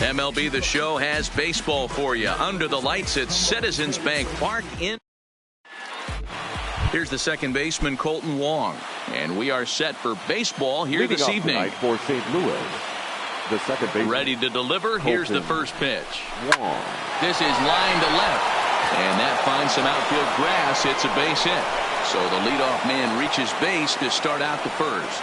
MLB The Show has baseball for you under the lights at Citizens Bank Park in. Here's the second baseman, Colton Wong, and we are set for baseball here Leading this off evening. tonight for St. Louis, the second baseman. Ready to deliver. Colton Here's the first pitch. Wong. This is line to left, and that finds some outfield grass. It's a base hit. So the leadoff man reaches base to start out the first.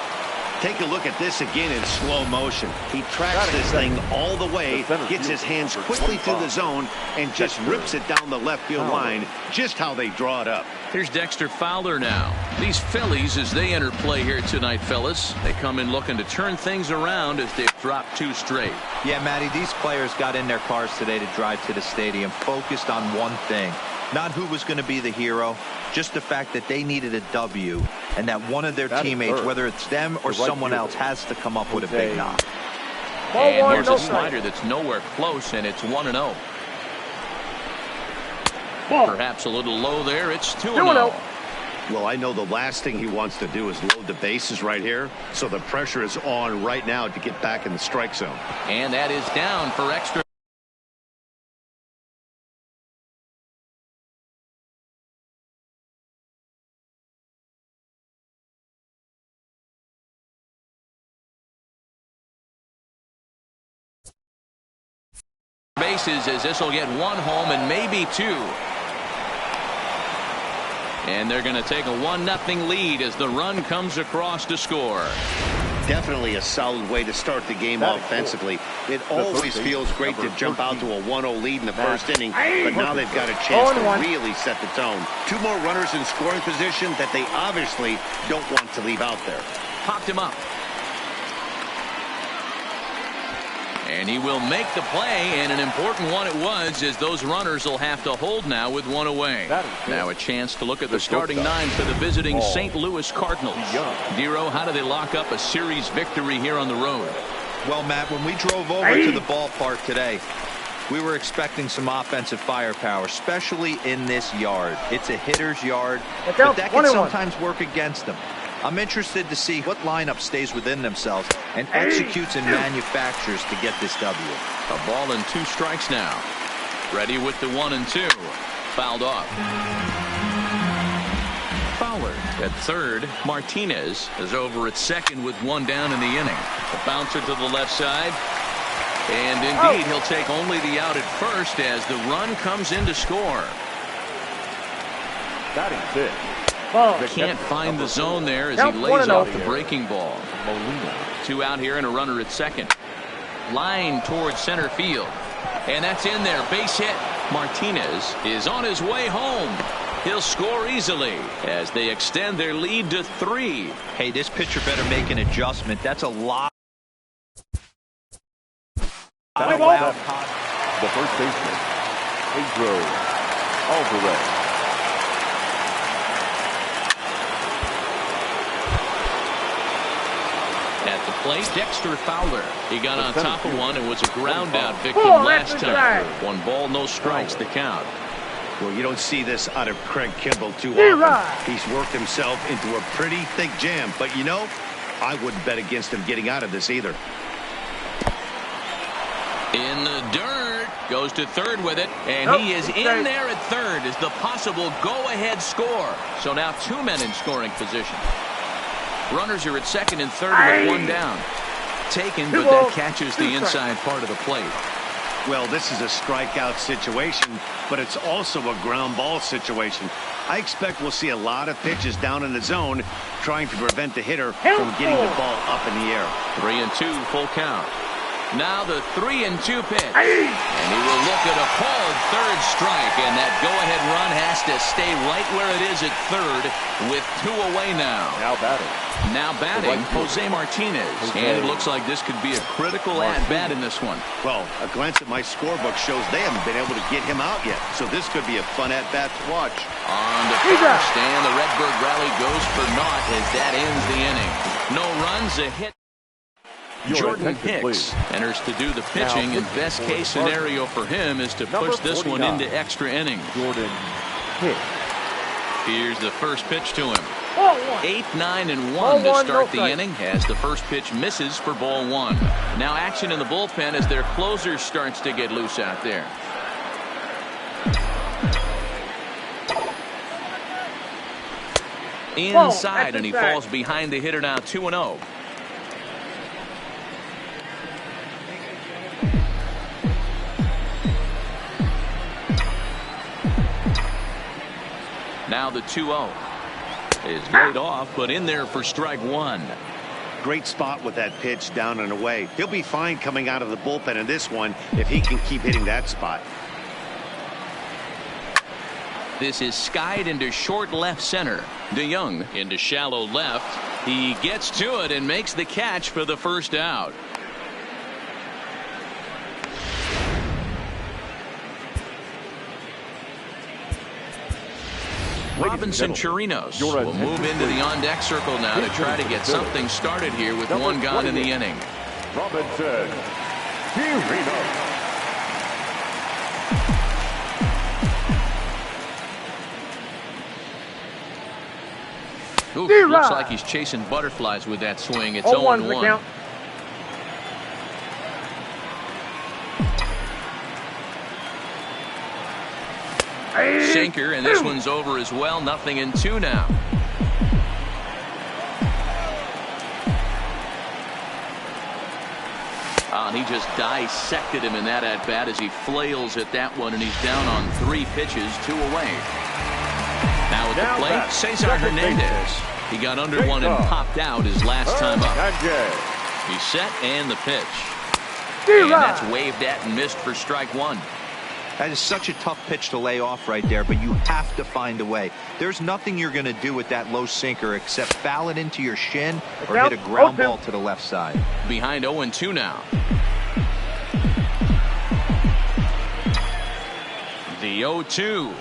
Take a look at this again in slow motion. He tracks this thing all the way, gets his hands quickly through the zone, and just rips it down the left field line, just how they draw it up. Here's Dexter Fowler now. These Phillies, as they enter play here tonight, fellas, they come in looking to turn things around as they've dropped 2 straight. Yeah, Matty, these players got in their cars today to drive to the stadium focused on one thing. Not who was going to be the hero, just the fact that they needed a W and that one of their teammates, whether it's them or someone else, has to come up with a big knock. And here's a slider that's nowhere close, and it's 1-0. Perhaps a little low there. It's 2-0. Well, I know the last thing he wants to do is load the bases right here, so the pressure is on right now to get back in the strike zone. And that is down for extra. Bases, as this will get 1 home and maybe 2. And they're going to take a 1-0 lead as the run comes across to score. Definitely a solid way to start the game offensively. It always feels great to jump out to a 1-0 lead in the first inning, but now they've got a chance to really set the tone. 2 more runners in scoring position that they obviously don't want to leave out there. Popped him up. And he will make the play, and an important one it was, as those runners will have to hold now with 1 away. Now a chance to look at the starting 9 for the visiting St. Louis Cardinals. Dero, how do they lock up a series victory here on the road? Well, Matt, when we drove over to the ballpark today, we were expecting some offensive firepower, especially in this yard. It's a hitter's yard, but that can sometimes work against them. I'm interested to see what lineup stays within themselves and executes and manufactures to get this W. A ball and 2 strikes now. Ready with the 1-2. Fouled off. Fowler at third. Martinez is over at second with 1 down in the inning. The bouncer to the left side. And indeed, he'll take only the out at first as the run comes in to score. Batting 5th. Can't find the zone there as he lays off the breaking ball. 2 out here and a runner at second. Line towards center field. And that's in there. Base hit. Martinez is on his way home. He'll score easily as they extend their lead to 3. Hey, this pitcher better make an adjustment. That's a lot. The first baseman, Pedro Alvarez. At the plate, Dexter Fowler. He got on top of one and was a ground out victim last time. 1 ball, no strikes, the count. Well, you don't see this out of Craig Kimbrell too often. He's worked himself into a pretty thick jam, but you know, I wouldn't bet against him getting out of this either. In the dirt, goes to third with it, and he is in there at third as the possible go-ahead score. So now 2 men in scoring position. Runners are at second and third with 1 down. Taken, but that catches the inside part of the plate. Well, this is a strikeout situation, but it's also a ground ball situation. I expect we'll see a lot of pitches down in the zone trying to prevent the hitter from getting the ball up in the air. 3-2, full count. Now the 3-2 pitch. And he will look at a called third strike, and that go-ahead run has to stay right where it is at third with 2 away now. Now batting, Jose Martinez. And it looks like this could be a critical at-bat in this one. Well, a glance at my scorebook shows they haven't been able to get him out yet, so this could be a fun at-bat to watch. On to first, and the Redbird rally goes for naught as that ends the inning. No runs, a hit. Jordan Hicks enters to do the pitching, and best case scenario for him is to push this one into extra innings. Jordan Hicks. Here's the first pitch to him. 8, 9, and 1 to start the inning as the first pitch misses for ball 1. Now action in the bullpen as their closer starts to get loose out there. Inside, and he falls behind the hitter now, 2-0. Now the 2-0 is laid off, but in there for strike 1. Great spot with that pitch down and away. He'll be fine coming out of the bullpen in this one if he can keep hitting that spot. This is skied into short left center. DeYoung into shallow left. He gets to it and makes the catch for the first out. Robinson Chirinos will move into the on-deck circle now to try to get something started here with one gone in the inning. Robinson Chirinos. Ooh, looks like he's chasing butterflies with that swing. It's 0-1. Sinker, and this one's over as well. 0-2 now. And he just dissected him in that at-bat as he flails at that one, and he's down on 3 pitches, 2 away. Now at the plate, Cesar Hernandez. He got under one and popped out his last time up. He's set, and the pitch. And that's waved at and missed for strike 1. That is such a tough pitch to lay off right there, but you have to find a way. There's nothing you're going to do with that low sinker except foul it into your shin or hit a ground ball to the left side. Behind 0-2 now. The 0-2.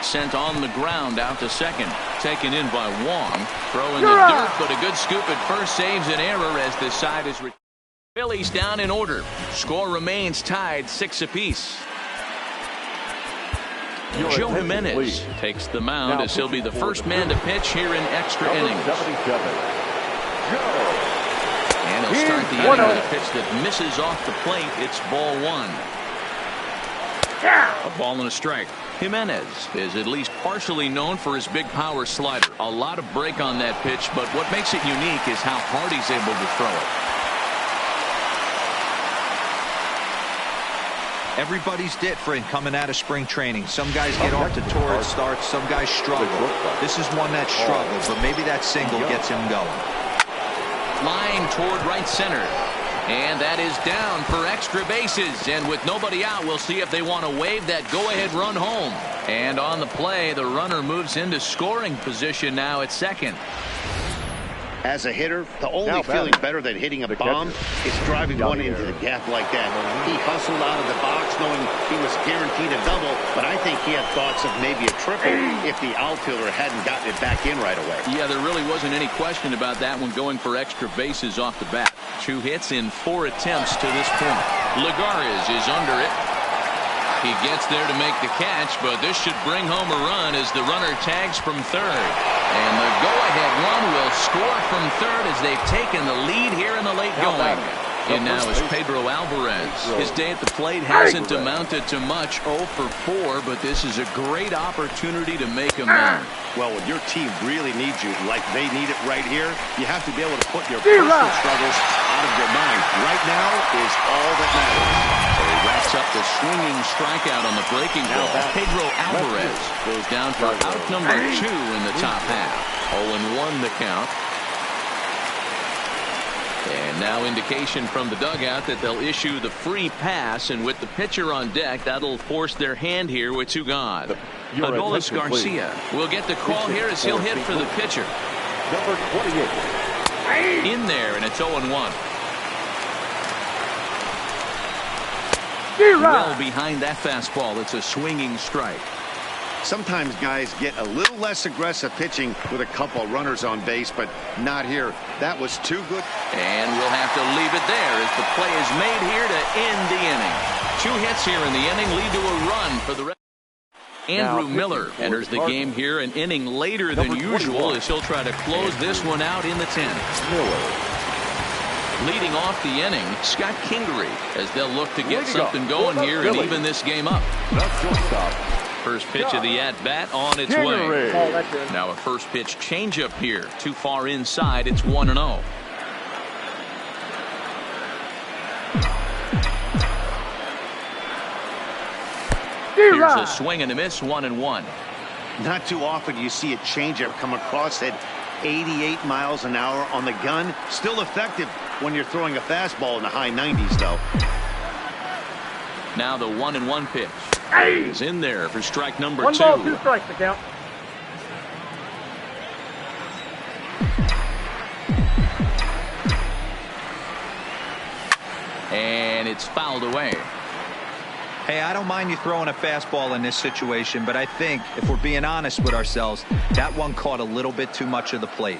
Sent on the ground out to second. Taken in by Wong. Throwing the dirt, but a good scoop at first saves an error as this side is... Phillies down in order. Score remains tied 6 apiece. Joe Jimenez takes the mound as he'll be the first man to pitch here in extra innings. And he'll start the inning with a pitch that misses off the plate. It's ball 1. A ball and a strike. Jimenez is at least partially known for his big power slider. A lot of break on that pitch, but what makes it unique is how hard he's able to throw it. Everybody's different coming out of spring training. Some guys get off to torrid starts. Some guys struggle. This is one that struggles, but maybe that single gets him going. Line toward right center. And that is down for extra bases. And with nobody out, we'll see if they want to wave that go-ahead run home. And on the play, the runner moves into scoring position now at second. As a hitter, the only feeling better than hitting a bomb is driving one into the gap like that. He hustled out of the box knowing he was guaranteed a double, but I think he had thoughts of maybe a triple if the outfielder hadn't gotten it back in right away. Yeah, there really wasn't any question about that one going for extra bases off the bat. 2 hits in 4 attempts to this point. Lagares is under it. He gets there to make the catch, but this should bring home a run as the runner tags from third. And the go-ahead run will score from third as they've taken the lead here in the late going. And now is Pedro Alvarez. His day at the plate hasn't amounted to much, 0 for 4, but this is a great opportunity to make amends. Well, when your team really needs you, like they need it right here, you have to be able to put your personal struggles out of your mind. Right now is all that matters. So he wraps up the swinging strikeout on the breaking ball. Pedro Alvarez goes down for out number 2 in the top half. 0-1 the count. And now indication from the dugout that they'll issue the free pass, and with the pitcher on deck, that'll force their hand here with 2 gone. Adolis Garcia will get the call here as he'll hit for the pitcher. Number 28. In there, and it's 0-1. Well behind that fastball. It's a swinging strike. Sometimes guys get a little less aggressive pitching with a couple of runners on base, but not here. That was too good. And we'll have to leave it there as the play is made here to end the inning. 2 hits here in the inning lead to a run for the rest. Andrew Miller enters the game here an inning later than usual as he'll try to close this one out in the 10th. Leading off the inning, Scott Kingery, as they'll look to get something going here and even this game up. First pitch of the at-bat on its way. Now a first pitch changeup here. Too far inside. It's 1-0. Here's a swing and a miss, 1-1. Not too often you see a changeup come across at 88 miles an hour on the gun. Still effective when you're throwing a fastball in the high 90s, though. Now the 1-1 pitch is in there for strike number 2. 1 ball, 2 strikes to count. And it's fouled away. Hey, I don't mind you throwing a fastball in this situation, but I think if we're being honest with ourselves, that one caught a little bit too much of the plate.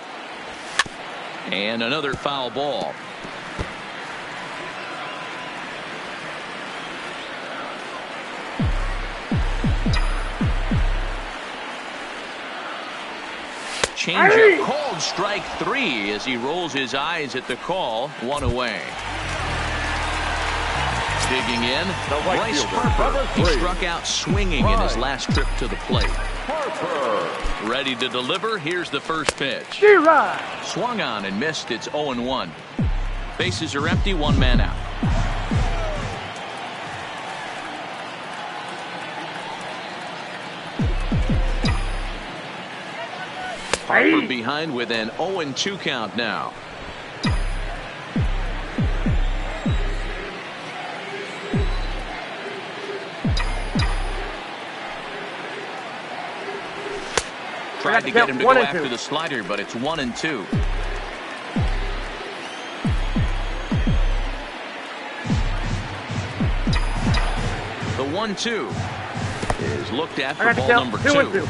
And another foul ball. Changeup called strike 3 as he rolls his eyes at the call. 1 away. Digging in, Bryce Harper. He struck out swinging in his last trip to the plate. Harper. Ready to deliver. Here's the first pitch. Swung on and missed. It's 0-1. Bases are empty. 1 man out. Harper behind with an 0-2 count now. Tried to get him to go after the slider, but it's 1-2. The 1-2 is looked at for ball number 2.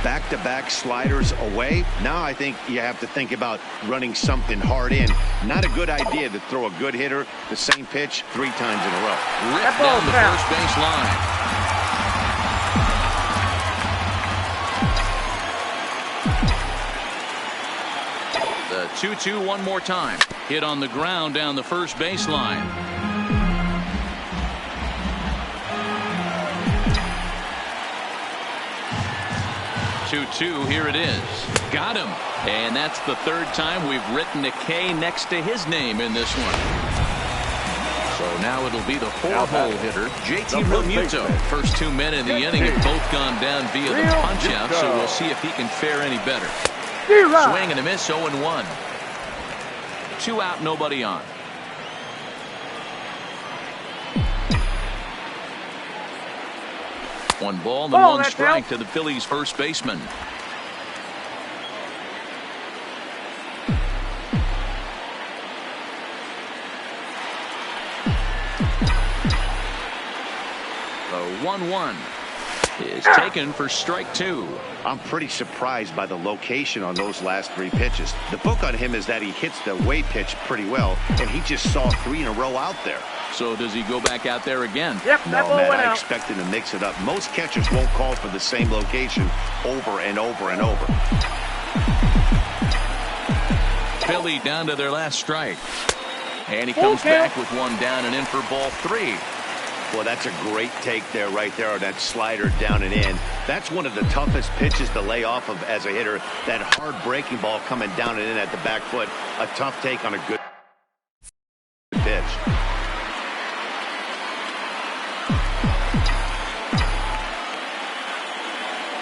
Back-to-back sliders away. Now I think you have to think about running something hard in. Not a good idea to throw a good hitter the same pitch 3 times in a row. Ripped down the first base line. The 2-2 one more time. Hit on the ground down the first baseline. 2-2, here it is. Got him. And that's the 3rd time we've written a K next to his name in this one. So now it'll be the 4-hole hitter, JT Realmuto. First 2 men in the inning have both gone down via the punch-out, so we'll see if he can fare any better. Swing and a miss, 0-1. 2 out, nobody on. One ball and 1 strike to the Phillies first baseman. The 1-1 is taken for strike 2. I'm pretty surprised by the location on those last 3 pitches. The book on him is that he hits the away pitch pretty well, and he just saw 3 in a row out there. So does he go back out there again? Yep, no, Matt, I expect him to mix it up. Most catchers won't call for the same location over and over and over. Philly down to their last strike. And he comes back with 1 down and in for ball 3. Well, that's a great take there, right there on that slider down and in. That's one of the toughest pitches to lay off of as a hitter. That hard breaking ball coming down and in at the back foot. A tough take on a good pitch.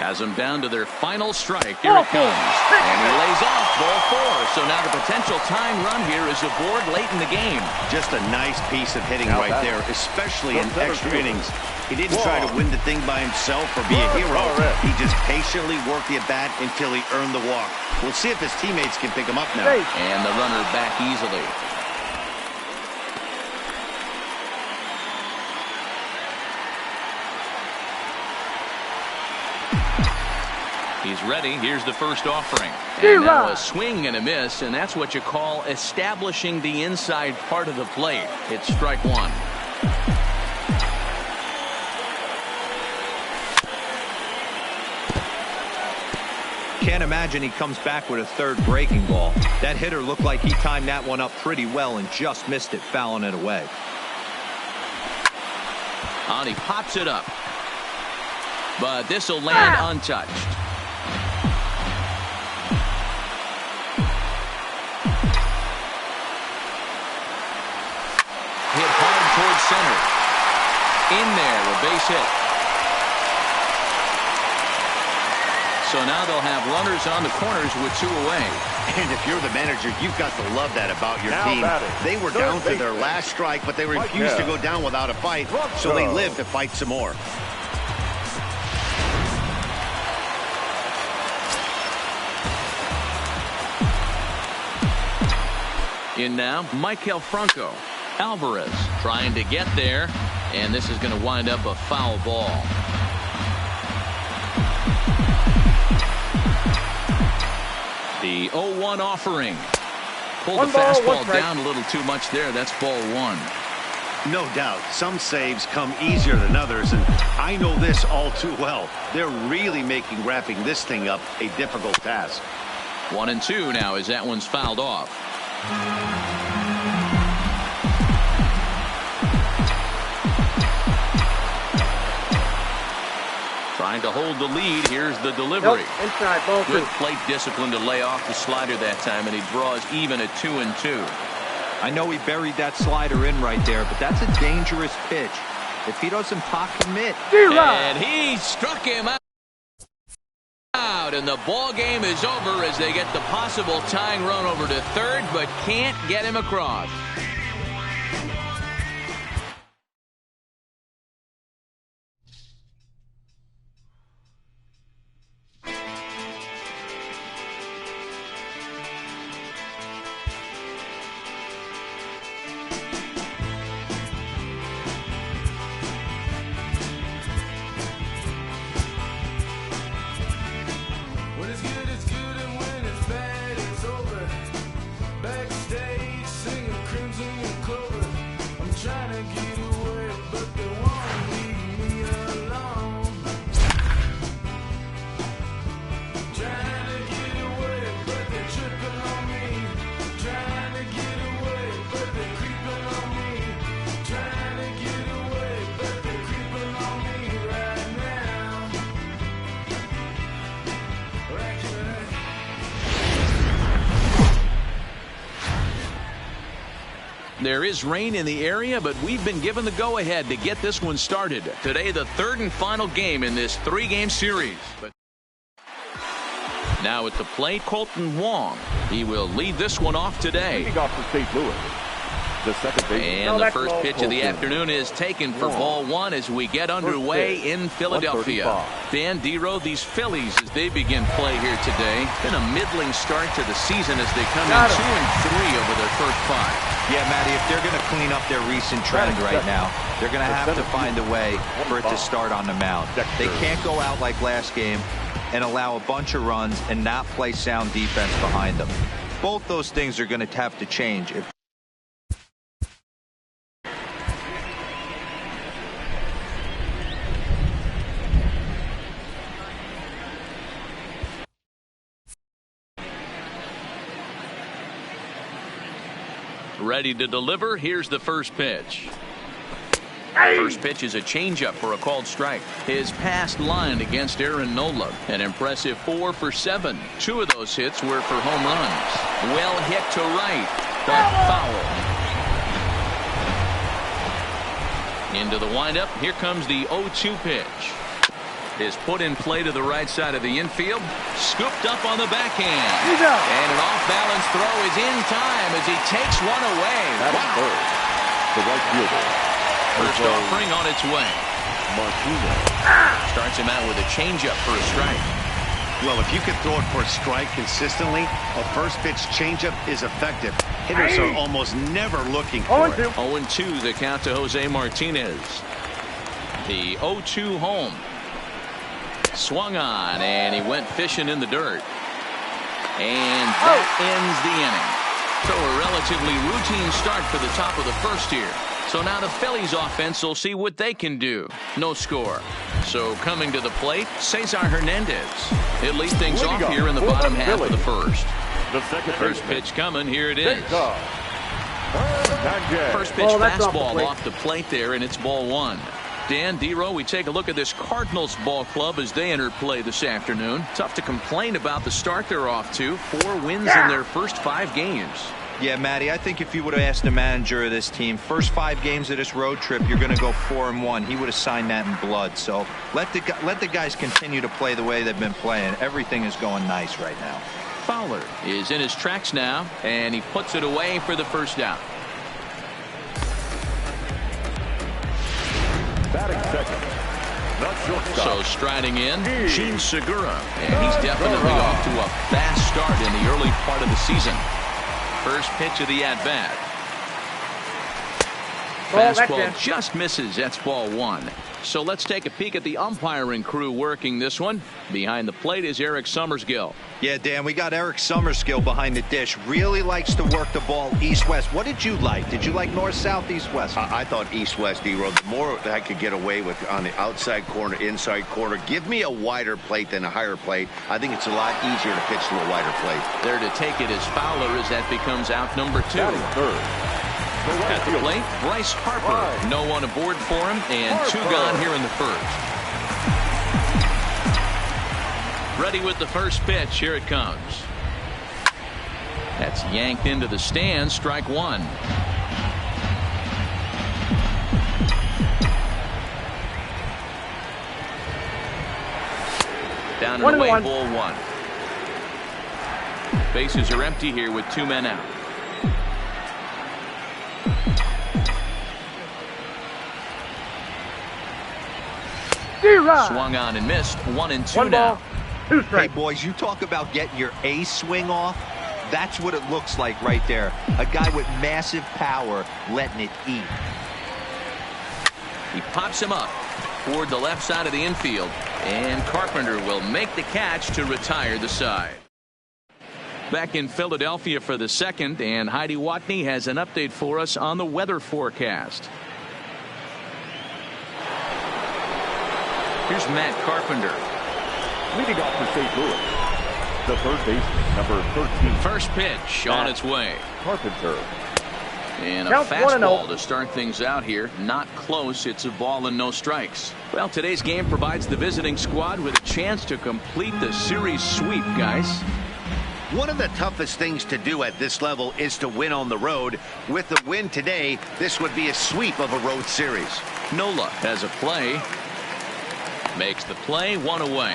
Has them down to their final strike. Here it comes. And he lays off ball 4. So now the potential tying run here is aboard late in the game. Just a nice piece of hitting right there, especially in extra innings. He didn't try to win the thing by himself or be a hero. He just patiently worked the at-bat until he earned the walk. We'll see if his teammates can pick him up now. And the runner back easily. He's ready. Here's the first offering. And now a swing and a miss, and that's what you call establishing the inside part of the plate. It's strike 1. Can't imagine he comes back with a third breaking ball. That hitter looked like he timed that one up pretty well and just missed it, fouling it away. And he pops it up. But this will land untouched. Hit hard towards center. In there, a base hit. So now they'll have runners on the corners with 2 away. And if you're the manager, you've got to love that about your team. They were down to their last strike, but they refused to go down without a fight, so they lived to fight some more. In now, Michael Franco. Alvarez trying to get there, and this is going to wind up a foul ball. The 0-1 offering. Pulled the fastball down a little too much there. That's ball 1. No doubt. Some saves come easier than others, and I know this all too well. They're really making wrapping this thing up a difficult task. 1-2 now as that one's fouled off. Trying to hold the lead. Here's the delivery. Inside, ball 2. Good plate discipline to lay off the slider that time, and he draws even at 2-2. I know he buried that slider in right there, but that's a dangerous pitch. If he doesn't pop commit. And he struck him out, and the ball game is over as they get the possible tying run over to third, but can't get him across. There is rain in the area, but we've been given the go-ahead to get this one started. Today, the third and final game in this 3-game series. But now at the plate, Colton Wong. He will lead this one off today. Leading off for St. Louis, the second base. And the first pitch of the afternoon is taken for ball 1 as we get underway in Philadelphia. Dan Dero, these Phillies, as they begin play here today, been a middling start to the season as they come in 2-3 over their first 5. Yeah, Matty, if they're going to clean up their recent trend right now, they're going to have to find a way for it to start on the mound. They can't go out like last game and allow a bunch of runs and not play sound defense behind them. Both those things are going to have to change. Ready to deliver. Here's the first pitch. First pitch is a changeup for a called strike. His past line against Aaron Nola, an impressive 4 for 7. 2 of those hits were for home runs. Well hit to right, but foul. Into the windup. Here comes the 0-2 pitch. Is put in play to the right side of the infield. Scooped up on the backhand. And an off-balance throw is in time as he takes one away. Wow. The right fielder. First offering on its way. Martinez. Starts him out with a changeup for a strike. Well, if you can throw it for a strike consistently, a first pitch changeup is effective. Hitters are almost never looking for it. 0-2 the count to Jose Martinez. The 0-2 home. Swung on, and he went fishing in the dirt. And that ends the inning. So a relatively routine start for the top of the first here. So now the Phillies offense will see what they can do. No score. So coming to the plate, Cesar Hernandez. He'll lead things off here in the bottom half of the first. First pitch coming. Here it is. First pitch fastball off the plate there, and it's ball one. Dan, D-Row, we take a look at this Cardinals ball club as they enter play this afternoon. Tough to complain about the start they're off to. 4 wins in their first 5 games. Yeah, Matty, I think if you would have asked the manager of this team, first 5 games of this road trip, you're going to go 4-1. He would have signed that in blood. So let the guys continue to play the way they've been playing. Everything is going nice right now. Fowler is in his tracks now, and he puts it away for the first out. Batting second. So striding in, Gene Segura, and he's definitely off to a fast start in the early part of the season. First pitch of the at-bat. Fastball just misses. That's ball one. So let's take a peek at the umpiring crew working this one. Behind the plate is Eric Summersgill. Yeah, Dan, we got Eric Summersgill behind the dish. Really likes to work the ball east-west. What did you like? Did you like north-south, east-west? I thought east-west, D-Row. The more I could get away with on the outside corner, inside corner. Give me a wider plate than a higher plate. I think it's a lot easier to pitch to a wider plate. There to take it is Fowler as that becomes out number 2. Third. At the plate, Bryce Harper. No one aboard for him, and 2 gone here in the first. Ready with the first pitch. Here it comes. That's yanked into the stand. Strike 1. Down and away, ball 1. Bases are empty here with 2 men out. Swung on and missed. 1-2 now. Hey, boys, you talk about getting your A swing off. That's what it looks like right there. A guy with massive power letting it eat. He pops him up toward the left side of the infield, and Carpenter will make the catch to retire the side. Back in Philadelphia for the second, and Heidi Watney has an update for us on the weather forecast. Here's Matt Carpenter. Leading off for St. Louis, the third baseman, number 13. First pitch on its way. Carpenter. And a fastball to start things out here. Not close. It's a ball and no strikes. Well, today's game provides the visiting squad with a chance to complete the series sweep, guys. One of the toughest things to do at this level is to win on the road. With the win today, this would be a sweep of a road series. Nola has a play. Makes the play, 1 away.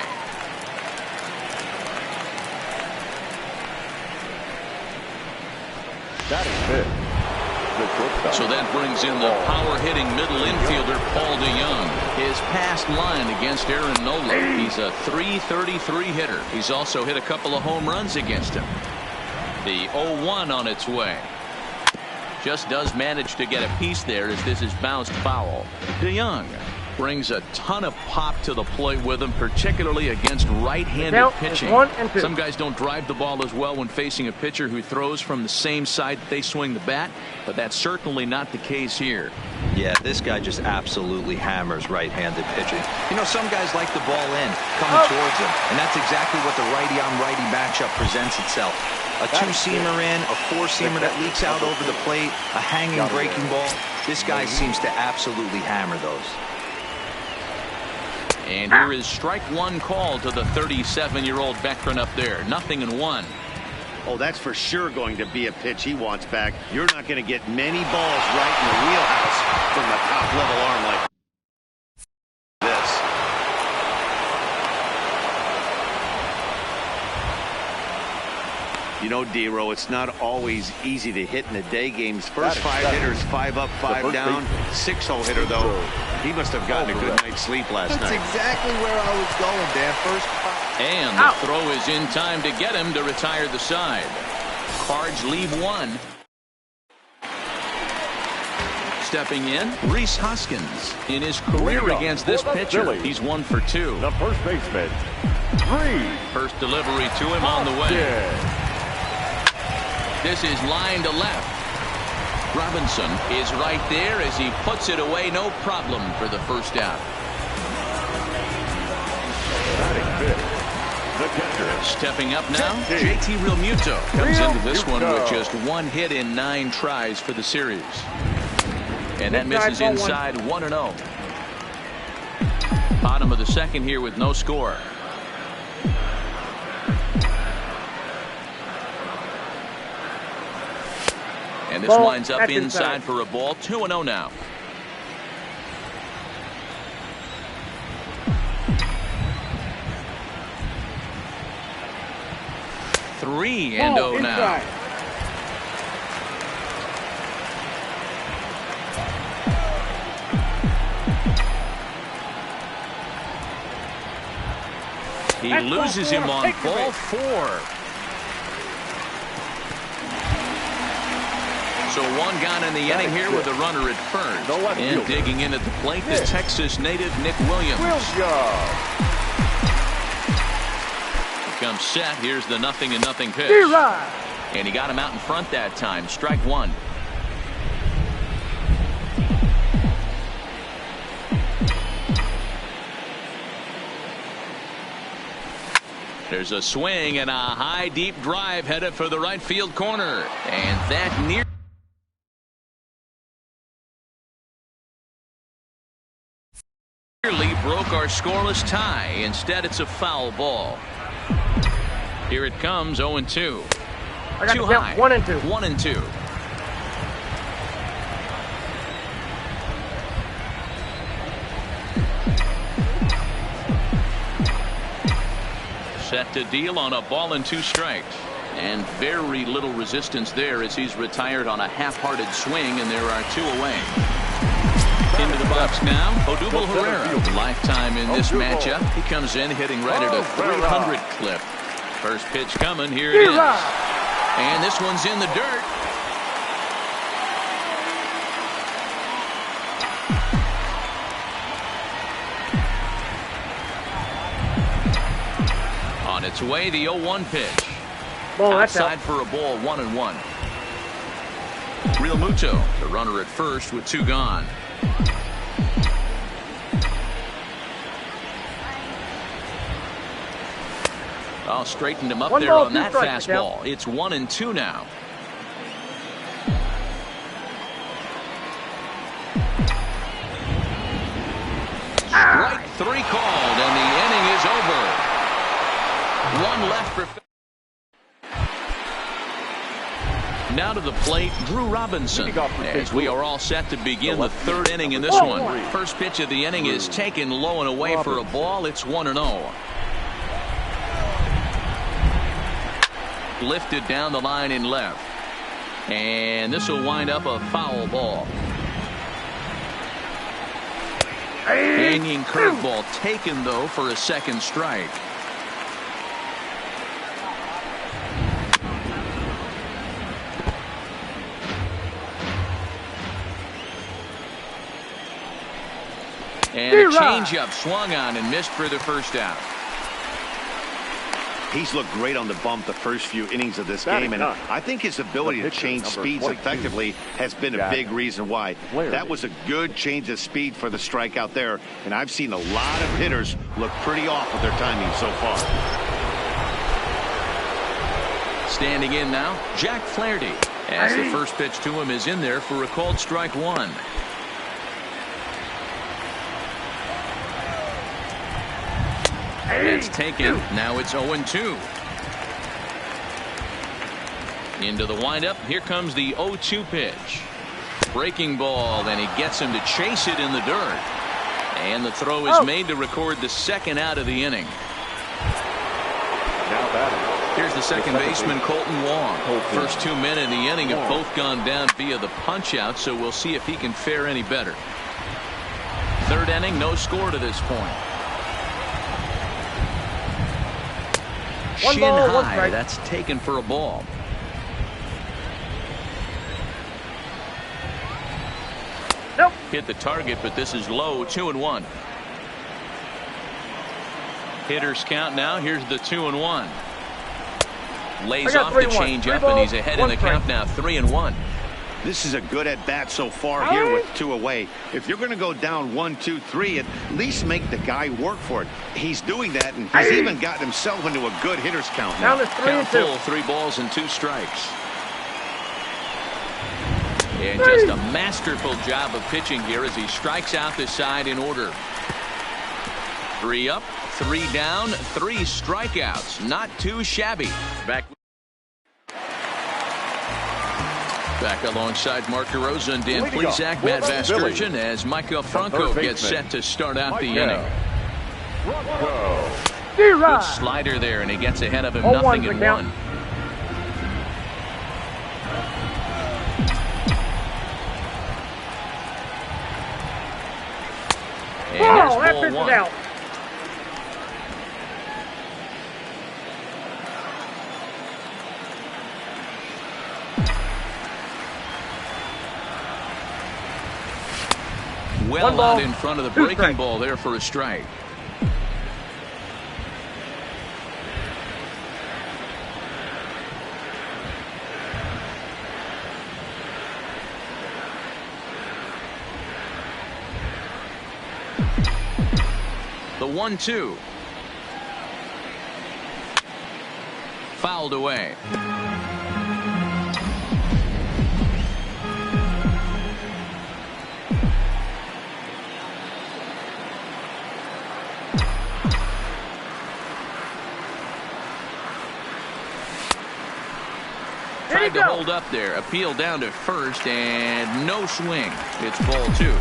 That is it. So that brings in the power-hitting middle infielder, Paul DeYoung. His past line against Aaron Nola. He's a .333 hitter. He's also hit a couple of home runs against him. The 0-1 on its way. Just does manage to get a piece there as this is bounced foul. DeYoung brings a ton of pop to the plate with him, particularly against right-handed pitching. Some guys don't drive the ball as well when facing a pitcher who throws from the same side that they swing the bat, but that's certainly not the case here. Yeah, this guy just absolutely hammers right-handed pitching. You know, some guys like the ball in, coming towards him, and that's exactly what the righty-on-righty matchup presents itself. A 2-seamer in, a 4-seamer that leaks out over the plate, a hanging breaking ball. This guy seems to absolutely hammer those. And here is strike 1 call to the 37-year-old veteran up there. 0-1. Oh, that's for sure going to be a pitch he wants back. You're not going to get many balls right in the wheelhouse from a top-level arm like this. You know, D-Row, it's not always easy to hit in the day games. First 5 hitters, 5 up, 5 down. 6-hole hitter, though. He must have gotten a good night's sleep last night. That's exactly where I was going, Dan. First. And the throw is in time to get him to retire the side. Cards leave 1. Stepping in, Rhys Hoskins. In his career against this pitcher, he's 1 for 2. The first baseman, First delivery to him on the way. This is line to left. Robinson is right there as he puts it away. No problem for the first out. Stepping up now, JT Realmuto comes into this one with just 1 hit in 9 tries for the series. And that misses inside 1-0. Bottom of the second here with no score. And this winds up inside for a ball. 2-0 now. Three and 0 now. He loses him on ball 4. So 1 gone in the inning here with a runner at first. And digging in at the plate, the Texas native Nick Williams. Comes set. Here's the 0-0 pitch. And he got him out in front that time. Strike 1. There's a swing and a high deep drive headed for the right field corner. And that nearly broke our scoreless tie. Instead, it's a foul ball. Here it comes, 0-2. Too high. 1-2. 1-2. Set to deal on a ball and 2 strikes. And very little resistance there as he's retired on a half-hearted swing, and there are 2 away. Into the box now, Odubel Herrera. Lifetime in this matchup. He comes in hitting right at a 300 clip. First pitch coming. Here it is. And this one's in the dirt. On its way, the 0-1 pitch. Outside for a ball, 1-1. Realmuto, the runner at first with 2 gone. Oh, straightened him up there on that fastball. It's 1-2 now. Strike 3 called, and the inning is over. 1 left for. Now to the plate, Drew Robinson, as we are all set to begin the 3rd inning in this one. First pitch of the inning is taken low and away for a ball. It's 1-0. Lifted down the line in left. And this will wind up a foul ball. Hanging curveball taken, though, for a 2nd strike. And a changeup swung on and missed for the first out. He's looked great on the bump the first few innings of this game, and I think his ability to change speeds effectively has been a big reason why. That was a good change of speed for the strikeout there, and I've seen a lot of hitters look pretty off with their timing so far. Standing in now, Jack Flaherty, as the first pitch to him is in there for a called strike 1. It's taken. Now it's 0-2. Into the windup. Here comes the 0-2 pitch. Breaking ball, and he gets him to chase it in the dirt. And the throw is made to record the 2nd out of the inning. Now batting. Here's the second baseman, Colton Wong. First 2 men in the inning have both gone down via the punch-out, so we'll see if he can fare any better. 3rd inning, no score to this point. Shin high, that's taken for a ball. Nope. Hit the target, but this is low. 2-1. Hitters count now. Here's the 2-1. Lays off the changeup, and he's ahead in the count now. 3-1. This is a good at-bat so far here with 2 away. If you're going to go down 1, 2, 3, at least make the guy work for it. He's doing that, and he's even gotten himself into a good hitter's count now. Down to 3 Count and 2. full, 3 balls and 2 strikes. And just a masterful job of pitching here as he strikes out the side in order. 3 up, 3 down, 3 strikeouts. Not too shabby. Back alongside Mark DeRosa and Dan Plesac, Matt Vasgersian, as Micah Franco gets set to start out the inning. Good slider there, and he gets ahead of him 0-1. And here's ball 1. Out. Well out in front of the breaking ball there for a strike. The 1-2. Fouled away. Tried to hold up there. Appeal down to first, and no swing. It's ball 2.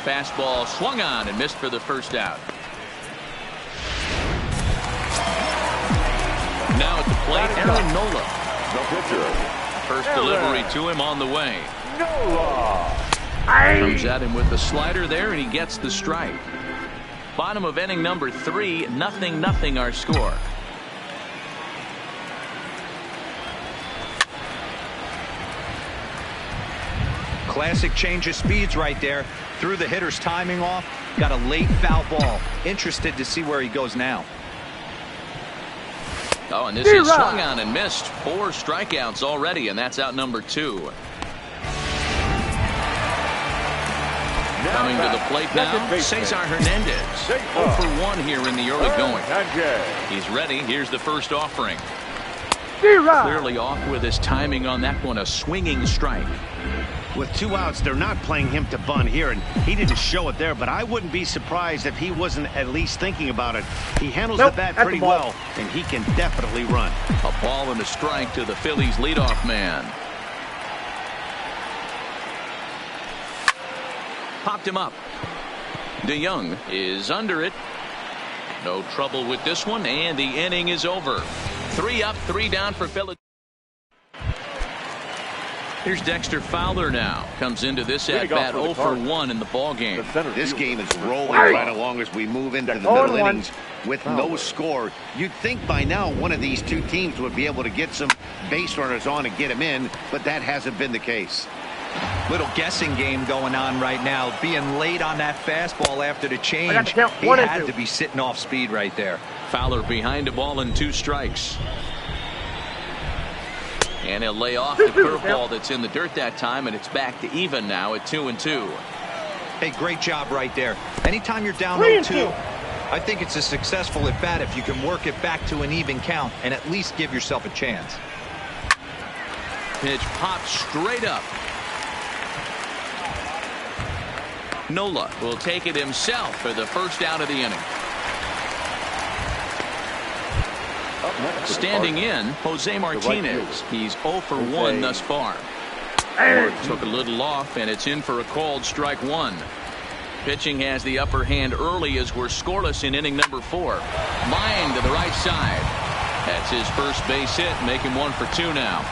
Fastball swung on and missed for the first out. Now at the plate, Aaron Nola. First delivery to him on the way. Comes at him with the slider there, and he gets the strike. Bottom of inning number 3, 0-0 our score. Classic change of speeds right there. Threw the hitter's timing off. Got a late foul ball. Interested to see where he goes now. Oh, and this is swung on and missed. 4 strikeouts already, and that's out number 2. Coming to the plate now, Cesar Hernandez. 0 for 1 here in the early going. He's ready. Here's the first offering. Clearly off with his timing on that one, a swinging strike. With 2 outs, they're not playing him to bunt here, and he didn't show it there, but I wouldn't be surprised if he wasn't at least thinking about it. He handles the bat pretty well, and he can definitely run. A ball and a strike to the Phillies leadoff man. Popped him up. DeYoung is under it. No trouble with this one, and the inning is over. 3 up, 3 down for Philadelphia. Here's Dexter Fowler now. Comes into this at-bat 0 for 1 in the ball game. This game is rolling right along as we move into the middle innings with no score. You'd think by now one of these 2 teams would be able to get some base runners on and get them in, but that hasn't been the case. Little guessing game going on right now. Being late on that fastball after the change. He had had to be sitting off speed right there. Fowler behind a ball and 2 strikes. And he'll lay off the curveball that's in the dirt that time, and it's back to even now at 2-2. Hey, great job right there. Anytime you're down 0-2, I think it's a successful at bat if you can work it back to an even count and at least give yourself a chance. Pitch popped straight up. Nola will take it himself for the first out of the inning. Standing in, Jose Martinez. He's 0 for 1 thus far. Took a little off, and it's in for a called strike 1. Pitching has the upper hand early as we're scoreless in inning number 4. Line to the right side. That's his first base hit, make him 1 for 2 now.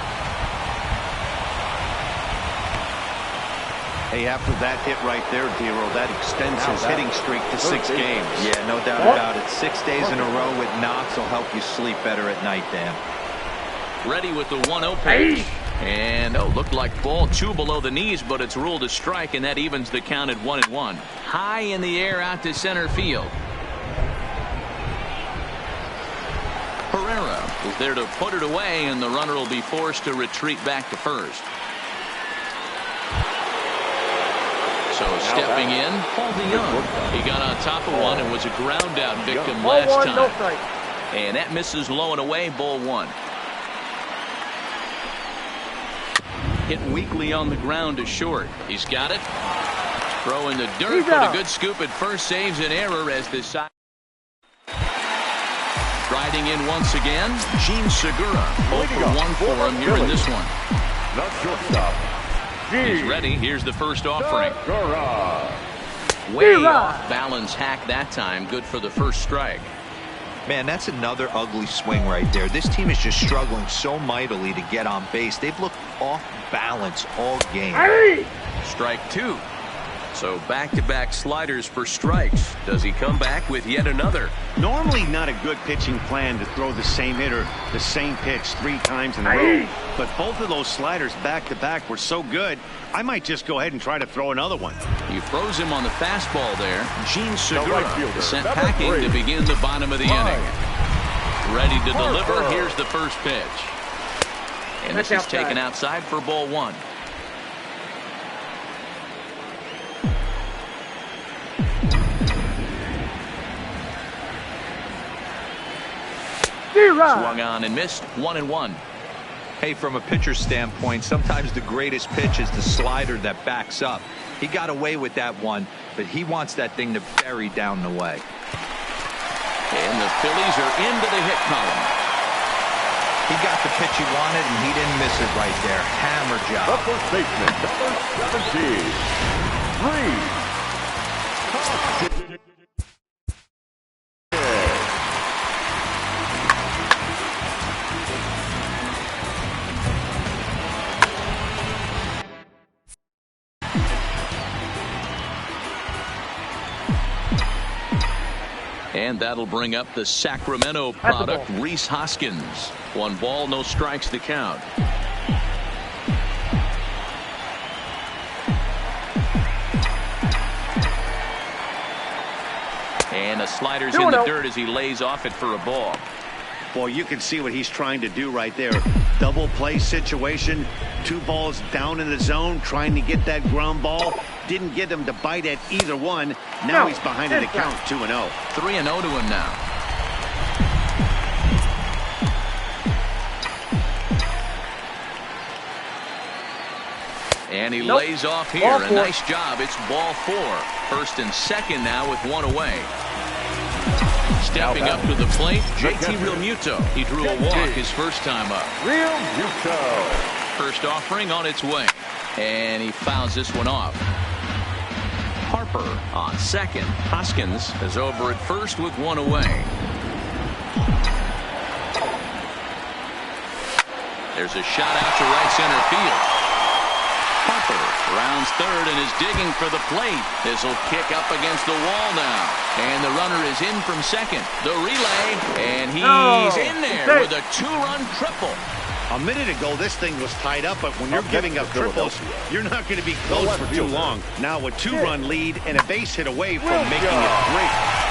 Hey, after that hit right there, Dero, that extends his hitting streak to 6 games. Yeah, no doubt about it. 6 days in a row with knocks will help you sleep better at night, Dan. Ready with the 1-0 pitch. And, looked like ball 2 below the knees, but it's ruled a strike, and that evens the count at 1-1. High in the air out to center field. Herrera is there to put it away, and the runner will be forced to retreat back to first. So stepping in, Paul DeYoung. He got on top of one and was a ground out victim last time. And that misses low and away, ball one. Hit weakly on the ground to short. He's got it. Throw in the dirt, but a good scoop at first saves an error as the side. Riding in once again, Gene Segura. 0 for 1 for him here in this one. The shortstop. He's ready. Here's the first offering. Way off balance hack that time. Good for the first strike. Man, that's another ugly swing right there. This team is just struggling so mightily to get on base. They've looked off balance all game. Strike two. So back-to-back sliders for strikes. Does he come back with yet another? Normally not a good pitching plan to throw the same hitter the same pitch 3 times in a row. But both of those sliders back-to-back were so good, I might just go ahead and try to throw another one. He throws him on the fastball there. Gene Segura sent packing to begin the bottom of the inning. Ready to deliver. Here's the first pitch. And this is taken outside for ball one. Swung on and missed. 1-1. Hey, from a pitcher's standpoint, sometimes the greatest pitch is the slider that backs up. He got away with that one, but he wants that thing to bury down the way. And the Phillies are into the hit column. He got the pitch he wanted, and he didn't miss it right there. Hammer job. The first baseman, number 17. And that'll bring up the Sacramento product, Rhys Hoskins. 1 ball, no strikes to count. And the slider's in the dirt as he lays off it for a ball. Boy, you can see what he's trying to do right there. Double play situation. 2 balls down in the zone, trying to get that ground ball. Didn't get him to bite at either one. Now he's behind in the count, 2-0. 3-0 to him now. And he lays off here. A nice job. It's ball 4. First and second now with 1 away. Stepping up to the plate, JT Realmuto. He drew a walk his first time up. Realmuto. First offering on its way. And he fouls this one off. Harper on second. Hoskins is over at first with 1 away. There's a shot out to right center field. Harper rounds third and is digging for the plate. This will kick up against the wall now. And the runner is in from second. The relay, and he's in there with a 2-run triple. A minute ago, this thing was tied up, but when you're giving up triples, you're not going to be close for too long. Now a 2-run lead and a base hit away from making it 3.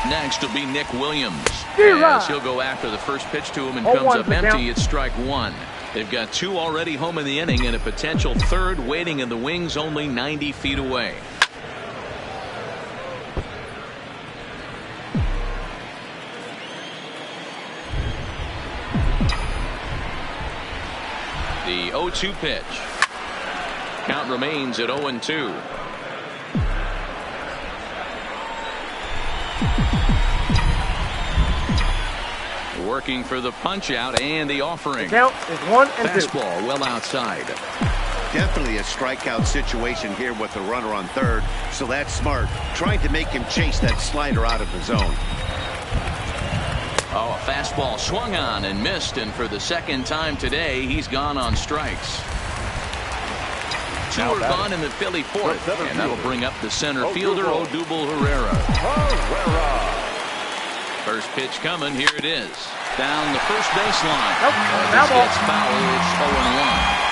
Next will be Nick Williams. As he'll go after the first pitch to him and comes up empty. It's strike 1. They've got 2 already home in the inning and a potential third waiting in the wings only 90 feet away. The 0-2 pitch. Count remains at 0-2. Working for the punch out and the offering. Count is 1-2. Fastball well outside. Definitely a strikeout situation here with the runner on third, so that's smart. Trying to make him chase that slider out of the zone. Oh, a fastball swung on and missed, and for the second time today, he's gone on strikes. 2 are gone in the Philly fourth, and that'll bring up the center fielder, Odubel Herrera. First pitch coming. Here it is. Down the first baseline. Nope. This gets foul. It's 0-1.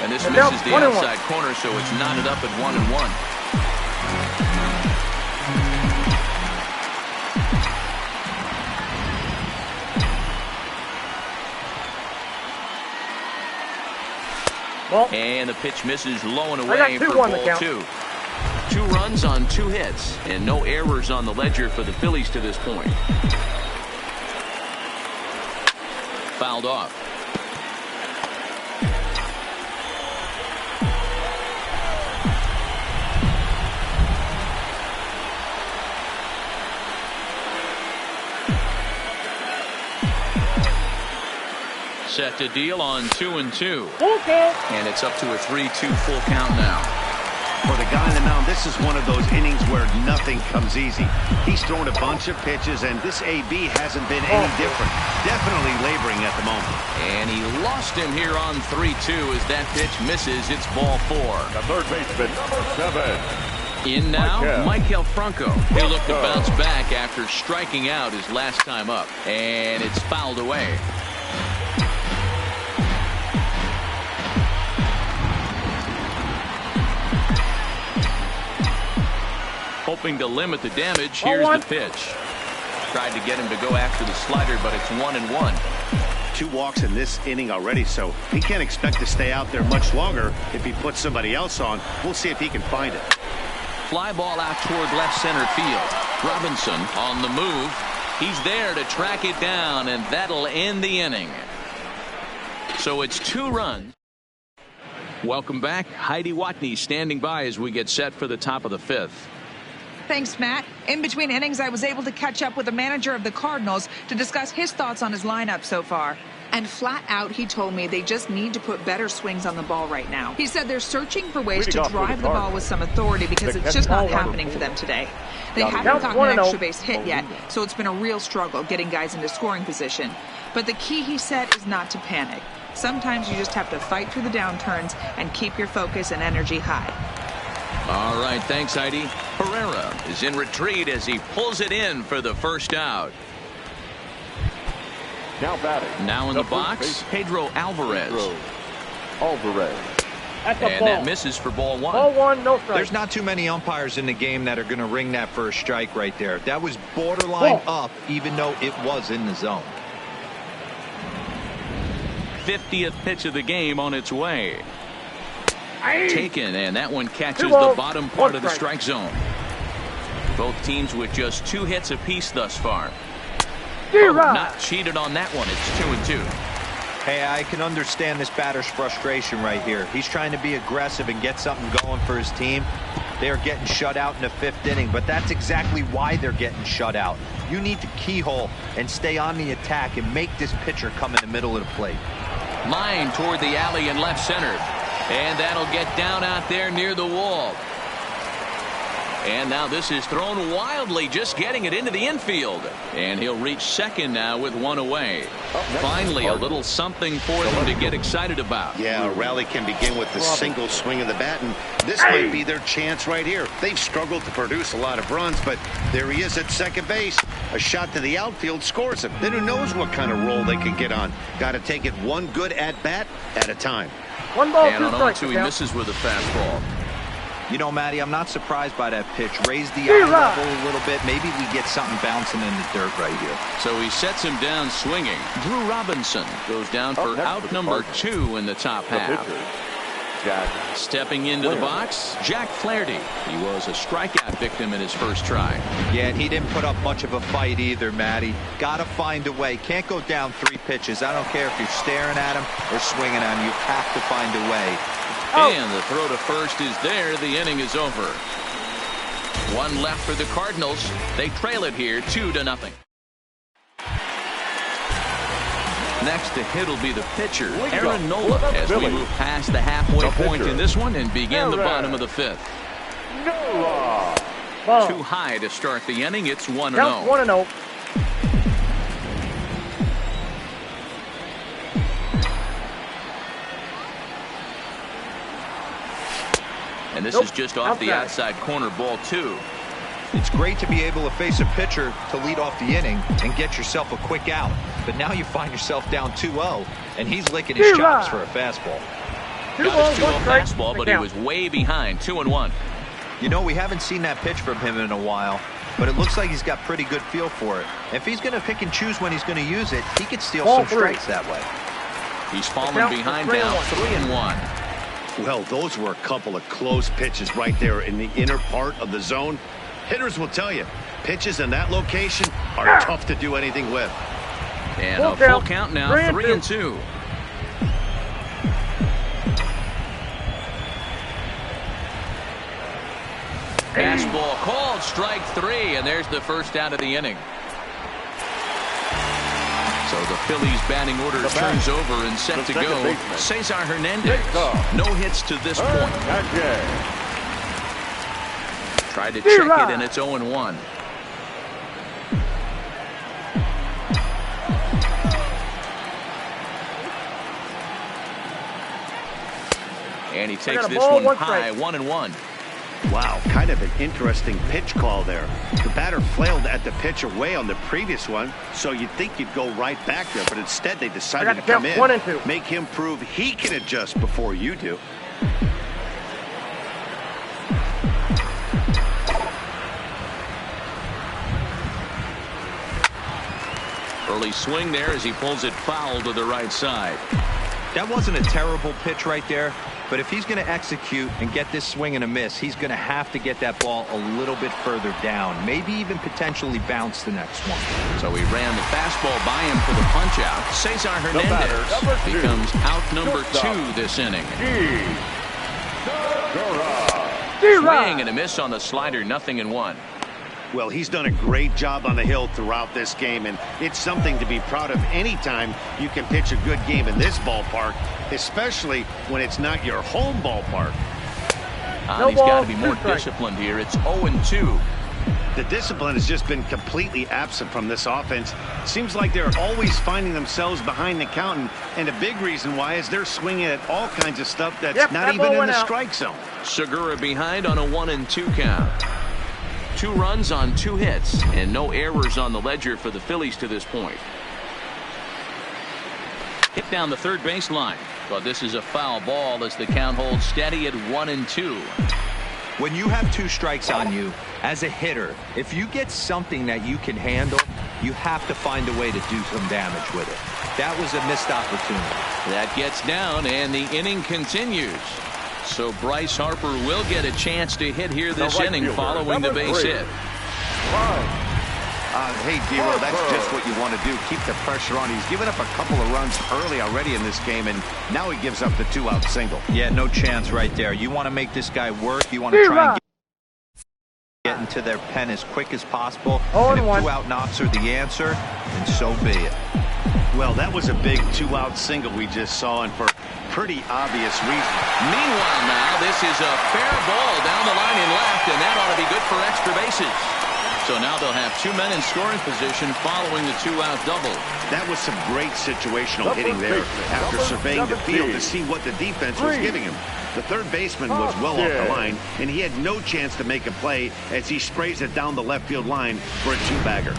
And this misses the outside corner, so it's knotted up at 1-1. And the pitch misses low and away for ball 2. 2 runs on 2 hits, and no errors on the ledger for the Phillies to this point. Fouled off. Set to deal on 2-2. And it's up to a 3-2 full count now. For the guy on the mound, this is one of those innings where nothing comes easy. He's thrown a bunch of pitches, and this AB hasn't been any different. Definitely laboring at the moment. And he lost him here on 3-2 as that pitch misses. It's ball 4. The third baseman, number 7. In now, Michael Franco. He'll look to bounce back after striking out his last time up. And it's fouled away. Hoping to limit the damage. Here's the pitch. Tried to get him to go after the slider, but it's 1-1. 2 walks in this inning already, so he can't expect to stay out there much longer if he puts somebody else on. We'll see if he can find it. Fly ball out toward left center field. Robinson on the move. He's there to track it down, and that'll end the inning. So it's 2 runs. Welcome back. Heidi Watney standing by as we get set for the top of the 5th. Thanks, Matt. In between innings, I was able to catch up with the manager of the Cardinals to discuss his thoughts on his lineup so far. And flat out, he told me they just need to put better swings on the ball right now. He said they're searching for ways to drive the ball with some authority because it's just not happening for them today. They haven't gotten an extra base hit yet, so it's been a real struggle getting guys into scoring position. But the key, he said, is not to panic. Sometimes you just have to fight through the downturns and keep your focus and energy high. All right, thanks, Heidi. Herrera is in retreat as he pulls it in for the first out. Now batting. Now in the box, Pedro Alvarez. That's that misses for ball 1. Ball 1, no strike. There's not too many umpires in the game that are going to ring that first strike right there. That was borderline up, even though it was in the zone. 50th pitch of the game on its way. Taken, and that one catches the bottom part of the strike zone. Both teams with just 2 hits apiece thus far. Not cheated on that one. It's 2-2. Hey, I can understand this batter's frustration right here. He's trying to be aggressive and get something going for his team. They're getting shut out in the 5th inning, but that's exactly why they're getting shut out. You need to keyhole and stay on the attack and make this pitcher come in the middle of the plate. Line toward the alley in left center. And that'll get down out there near the wall. And now this is thrown wildly, just getting it into the infield. And he'll reach second now with 1 away. Finally, a little something for them to get excited about. Yeah, a rally can begin with the single swing of the bat, and this might be their chance right here. They've struggled to produce a lot of runs, but there he is at second base. A shot to the outfield scores him. Then who knows what kind of roll they can get on. Got to take it one good at-bat at a time. 1 ball, and 2 on strikes. 0-2, he misses with a fastball. You know, Matty, I'm not surprised by that pitch. Raise the eye level a little bit. Maybe we get something bouncing in the dirt right here. So he sets him down swinging. Drew Robinson goes down for out number 2 in the top half. Stepping into the box, Jack Flaherty. He was a strikeout victim in his first try. Yeah, and he didn't put up much of a fight either, Matty. Got to find a way. Can't go down 3 pitches. I don't care if you're staring at him or swinging at him. You have to find a way. And the throw to first is there. The inning is over. 1 left for the Cardinals. They trail it here 2-0. Next to hit will be the pitcher, Aaron Nola, as we move past the halfway point in this one and begin the bottom of the 5th. Too high to start the inning. It's 1-0. 1-0. And this is just off the outside corner, ball 2. It's great to be able to face a pitcher to lead off the inning and get yourself a quick out. But now you find yourself down 2-0, and he's licking his chops for a fastball. Got his 2-0 fastball, but he was way behind, 2-1. You know, we haven't seen that pitch from him in a while, but it looks like he's got pretty good feel for it. If he's going to pick and choose when he's going to use it, he could steal some strikes that way. He's fallen behind now, 3-1. Well, those were a couple of close pitches right there in the inner part of the zone. Hitters will tell you, pitches in that location are tough to do anything with. And a full count now, 3-2. Fastball called, strike 3, and there's the first out of the inning. So the Phillies batting order turns over and set to go. Cesar Hernandez, no hits to this point. Tried to check it, and it's 0-1. And he takes this one high, 1-1. Wow, kind of an interesting pitch call there. The batter flailed at the pitch away on the previous one, so you'd think you'd go right back there, but instead they decided to come in, make him prove he can adjust before you do. Early swing there as he pulls it foul to the right side. That wasn't a terrible pitch right there, but if he's going to execute and get this swing and a miss, he's going to have to get that ball a little bit further down, maybe even potentially bounce the next one. So he ran the fastball by him for the punch out. Cesar Hernandez becomes out number 2 this inning. Swing and a miss on the slider, 0-1. Well, he's done a great job on the hill throughout this game, and it's something to be proud of anytime you can pitch a good game in this ballpark, especially when it's not your home ballpark. He's got to be more disciplined here. It's 0-2. The discipline has just been completely absent from this offense. Seems like they're always finding themselves behind the count, and a big reason why is they're swinging at all kinds of stuff that's not even in the strike zone. Segura behind on a 1-2 count. 2 runs on 2 hits, and no errors on the ledger for the Phillies to this point. Hit down the third baseline, but this is a foul ball as the count holds steady at 1-2. When you have 2 strikes on you, as a hitter, if you get something that you can handle, you have to find a way to do some damage with it. That was a missed opportunity. That gets down, and the inning continues. So Bryce Harper will get a chance to hit here this inning following the base hit. Hey, D-Roll, that's just what you want to do. Keep the pressure on. He's given up a couple of runs early already in this game, and now he gives up the 2-out single. Yeah, no chance right there. You want to make this guy work. You want to try and get into their pen as quick as possible. And if 2-out knocks are the answer, then so be it. Well, that was a big 2-out single we just saw, and for pretty obvious reason. Meanwhile now, this is a fair ball down the line in left, and that ought to be good for extra bases. So now they'll have 2 men in scoring position following the 2-out double. That was some great situational hitting there after surveying the field to see what the defense was giving him. The third baseman was well off the line, and he had no chance to make a play as he sprays it down the left field line for a 2-bagger.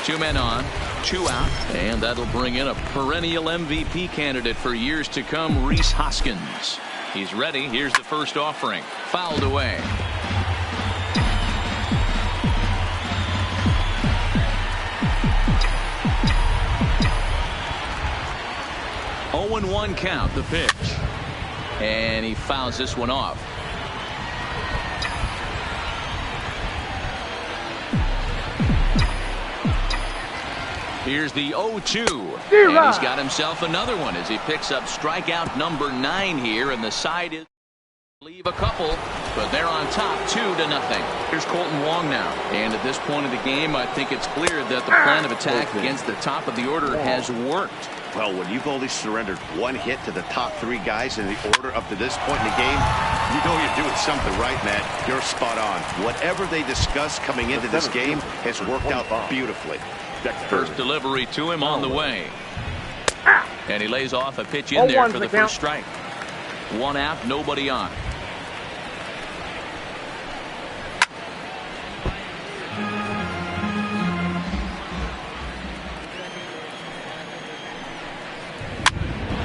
2 men on, 2 out, and that'll bring in a perennial MVP candidate for years to come, Rhys Hoskins. He's ready. Here's the first offering. Fouled away. One count, the pitch. And he fouls this one off. Here's the 0-2. And he's got himself another one as he picks up strikeout number 9 here, and the side is leave a couple, but they're on top 2-0. Here's Colton Wong now, and at this point of the game I think it's clear that the plan of attack against the top of the order has worked. Well, when you've only surrendered 1 hit to the top 3 guys in the order up to this point in the game, you know you're doing something right, Matt. You're spot on. Whatever they discussed coming into this game has worked out beautifully. First delivery to him on the way. And he lays off a pitch in there for the first strike. 1 out, nobody on.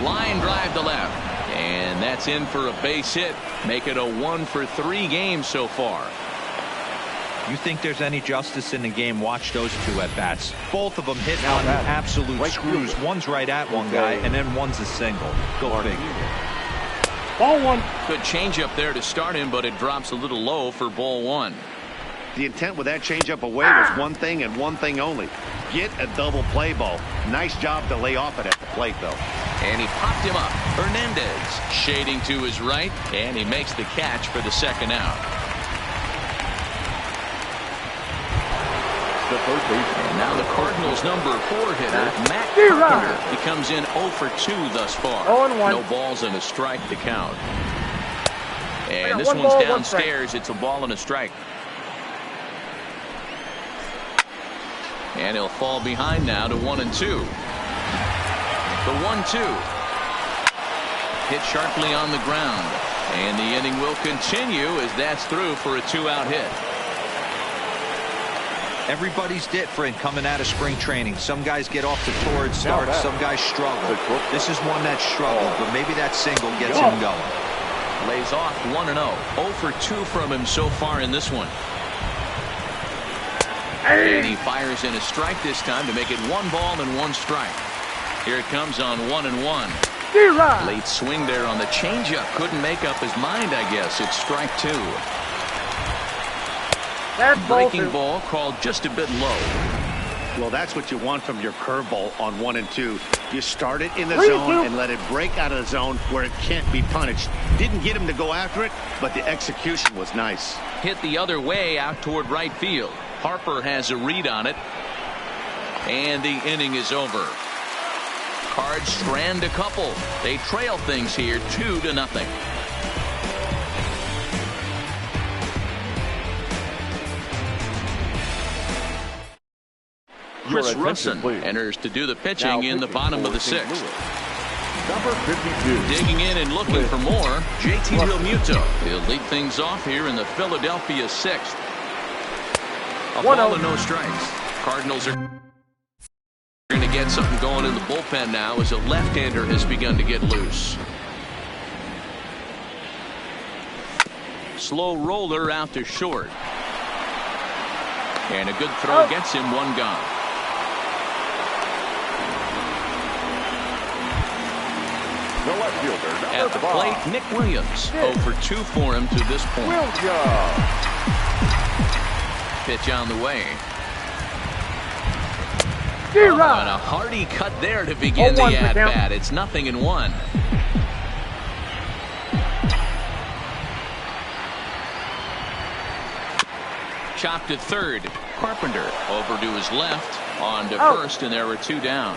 Line drive to left. And that's in for a base hit. Make it a 1-for-3 game so far. You think there's any justice in the game? Watch those 2 at bats. Both of them hit on absolute screws. One's right at one guy, and then one's a single. Go big. Ball 1. Good changeup there to start him, but it drops a little low for ball 1. The intent with that changeup away was one thing and one thing only. Get a double play ball. Nice job to lay off it at the plate, though. And he popped him up. Hernandez shading to his right, and he makes the catch for the second out. And now the Cardinals' number 4 hitter, Matt Carpenter. He comes in 0 for 2 thus far. 0-1. No balls and a strike to count. And this one's downstairs. It's a ball and a strike. And he'll fall behind now to 1-2. The 1-2. Hit sharply on the ground. And the inning will continue as that's through for a 2-out hit. Everybody's different coming out of spring training. Some guys get off to torrid starts. Some guys struggle. This is one that struggled, but maybe that single gets him going. Lays off 1-0. 0 for 2 from him so far in this one. And he fires in a strike this time to make it 1 ball and 1 strike. Here it comes on 1-1. Late swing there on the changeup. Couldn't make up his mind, I guess. It's strike 2. Breaking ball called just a bit low. Well, that's what you want from your curveball on 1 and 2. You start it in the zone and let it break out of the zone where it can't be punished. Didn't get him to go after it, but the execution was nice. Hit the other way out toward right field. Harper has a read on it. And the inning is over. Cards strand a couple. They trail things here 2-0. Chris Russin enters to do the pitching in the bottom of the 6th. Number 52. Digging in and looking for more, JT Realmuto. He'll lead things off here in the Philadelphia 6th. A ball and no strikes. Cardinals are going to get something going in the bullpen now as a left-hander has begun to get loose. Slow roller out to short. And a good throw gets him 1 gone. The left fielder, at the plate, Nick Williams. 0 for 2 for him to this point. Pitch on the way. And a hearty cut there to begin the at-bat. It's 0-1. Chopped to third. Carpenter over to his left, on to first, and there were 2 down.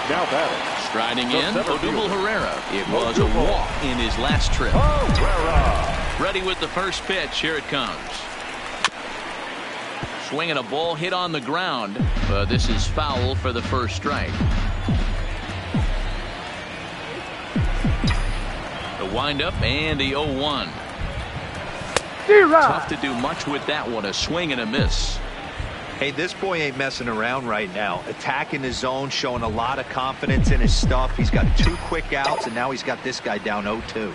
Now batting. Striding in, Odubel Herrera. It was a walk in his last trip. Ready with the first pitch. Here it comes. Swinging a ball hit on the ground. This is foul for the first strike. The windup and the 0-1. Tough to do much with that one. A swing and a miss. Hey, this boy ain't messing around right now. Attacking his zone, showing a lot of confidence in his stuff. He's got 2 quick outs, and now he's got this guy down 0-2.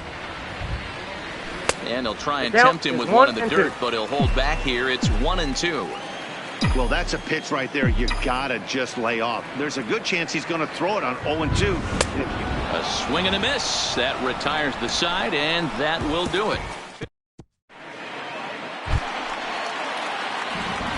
And he'll try and tempt him with one in the dirt, but he'll hold back here. It's 1-2. Well, that's a pitch right there. You gotta just lay off. There's a good chance he's going to throw it on 0-2. A swing and a miss. That retires the side, and that will do it.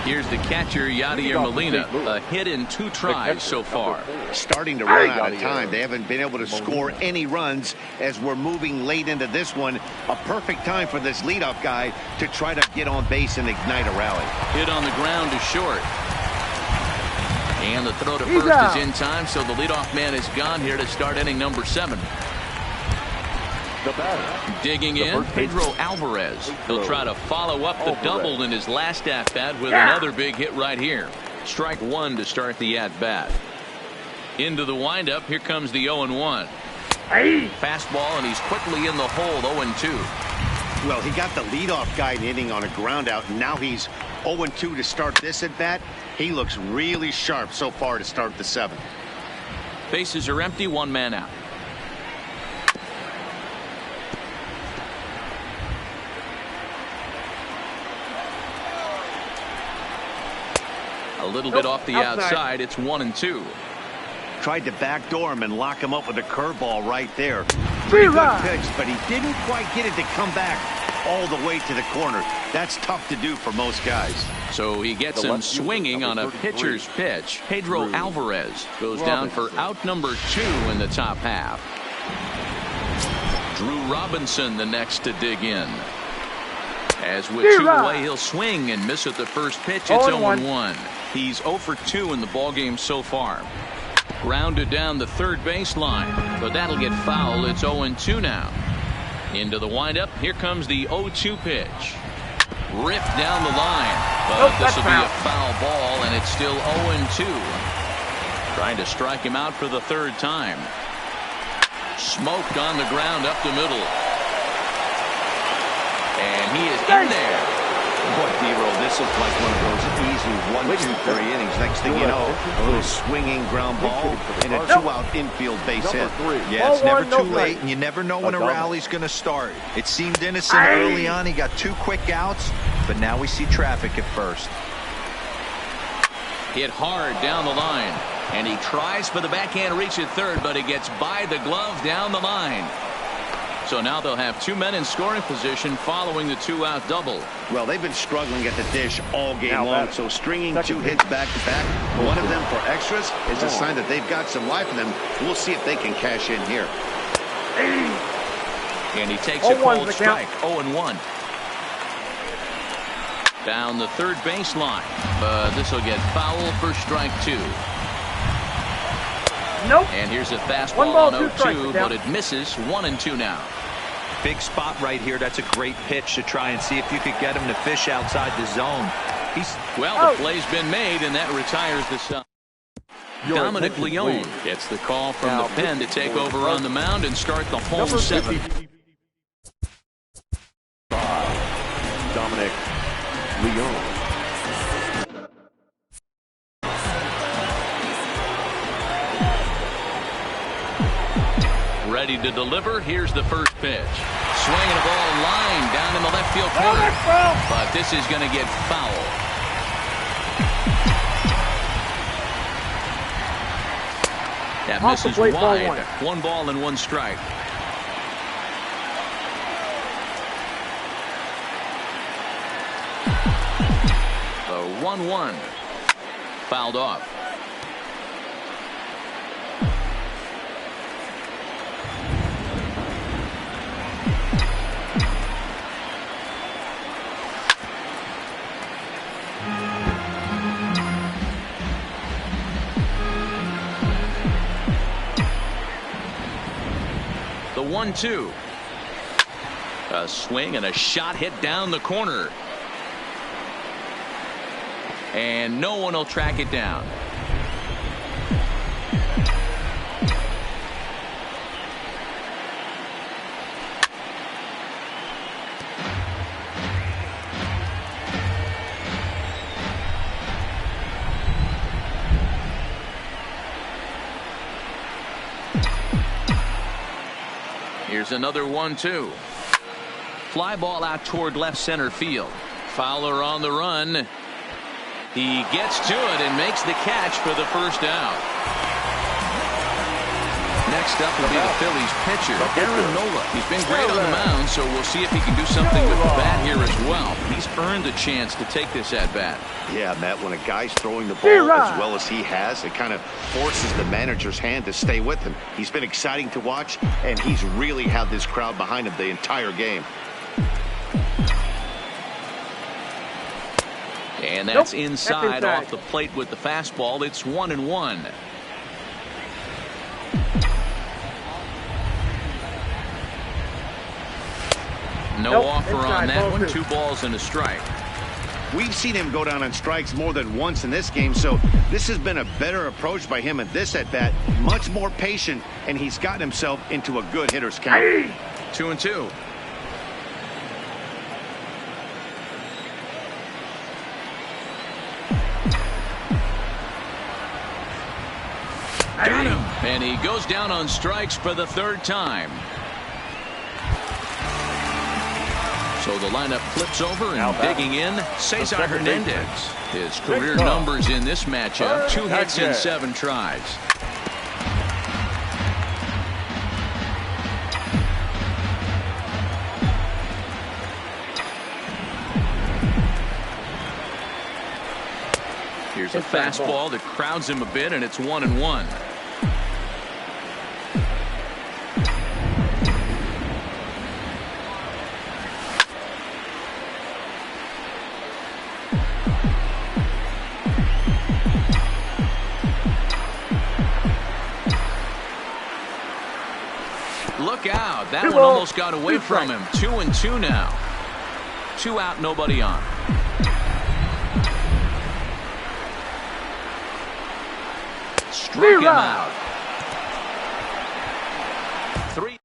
Here's the catcher, Yadier Molina. A hit in 2 tries so far. Starting to run out of time. They haven't been able to score any runs as we're moving late into this one. A perfect time for this leadoff guy to try to get on base and ignite a rally. Hit on the ground to short. And the throw to first is in time, so the leadoff man is gone here to start inning number 7. The batter. Digging in, Pedro Alvarez. He'll try to follow up the double in his last at-bat with another big hit right here. Strike 1 to start the at-bat. Into the windup, here comes the 0-1. Fastball, and he's quickly in the hole, 0-2. Well, he got the leadoff guy inning on a ground out, and now he's 0-2 to start this at bat. He looks really sharp so far to start the 7th. Bases are empty, 1 man out. A little bit off the outside. It's 1-2. Tried to backdoor him and lock him up with a curveball right there. Pretty good pitch, but he didn't quite get it to come back all the way to the corner. That's tough to do for most guys. So he gets him swinging on a pitcher's pitch. Pedro Alvarez goes down for out number 2 in the top half. Drew Robinson the next to dig in. As with 2 away, he'll swing and miss at the first pitch. It's 0-1. He's 0 for 2 in the ballgame so far. Grounded down the third baseline, but that'll get foul. It's 0-2 now. Into the windup. Here comes the 0-2 pitch. Ripped down the line, but this will be a foul ball, and it's still 0-2. Trying to strike him out for the 3rd time. Smoked on the ground up the middle. And he is in there. Boy, D-Roll, this looks like one of those easy 1, 2, 3 innings. Next thing you know, a little swinging ground ball and a 2-out infield base hit. Yeah, it's never too late, and you never know when a rally's going to start. It seemed innocent early on. He got 2 quick outs, but now we see traffic at first. Hit hard down the line, and he tries for the backhand reach at third, but it gets by the glove down the line. So now they'll have 2 men in scoring position following the 2-out double. Well, they've been struggling at the dish all game long, so stringing 2 hits back-to-back, one of them for extras, is a sign that they've got some life in them. We'll see if they can cash in here. And he takes a cold strike, 0-1. Down the third baseline, but this will get foul for strike 2. Nope. And here's a fastball on 0-2, but it misses. 1-2 now. Big spot right here. That's a great pitch to try and see if you could get him to fish outside the zone. Well, the play's been made, and that retires the side. Dominic Leone gets the call from the pen to take over on the mound and start the home 7th. Dominic Leone. Ready to deliver. Here's the first pitch. Swinging a ball line down in the left field corner. But this is going to get foul. That misses wide. 1 ball and 1 strike. The 1-1. Fouled off. The 1-2. A swing and a shot hit down the corner. And no one will track it down. Here's another 1-2. Fly ball out toward left center field. Fowler on the run. He gets to it and makes the catch for the first out. Next up will be the Phillies pitcher, Aaron Nola. He's been great on the mound, so we'll see if he can do something with the bat here as well. He's earned a chance to take this at bat. Yeah, Matt, when a guy's throwing the ball as well as he has, it kind of forces the manager's hand to stay with him. He's been exciting to watch, and he's really had this crowd behind him the entire game. And that's inside off the plate with the fastball. It's 1-1. No offer on that one. 2 balls and a strike. We've seen him go down on strikes more than once in this game, so this has been a better approach by him at this at-bat. Much more patient, and he's gotten himself into a good hitter's count. 2-2. Got him. And he goes down on strikes for the third time. So the lineup flips over and digging in, Cesar Hernandez. His career numbers in this matchup, 2 hits in 7 tries. Here's a fastball that crowds him a bit, and it's 1-1. Look out. That one almost got away from him. 2-2 now. 2 out, nobody on. Struck him out. 3.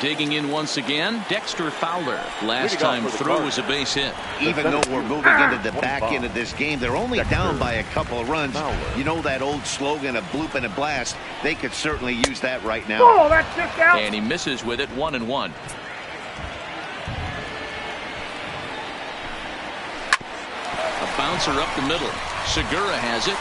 Digging in once again, Dexter Fowler. Last time through was a base hit. Even though we're moving into the back end of this game, they're only down by a couple of runs. You know that old slogan of bloop and a blast? They could certainly use that right now. Oh, that's just out. And he misses with it, 1-1. A bouncer up the middle. Segura has it.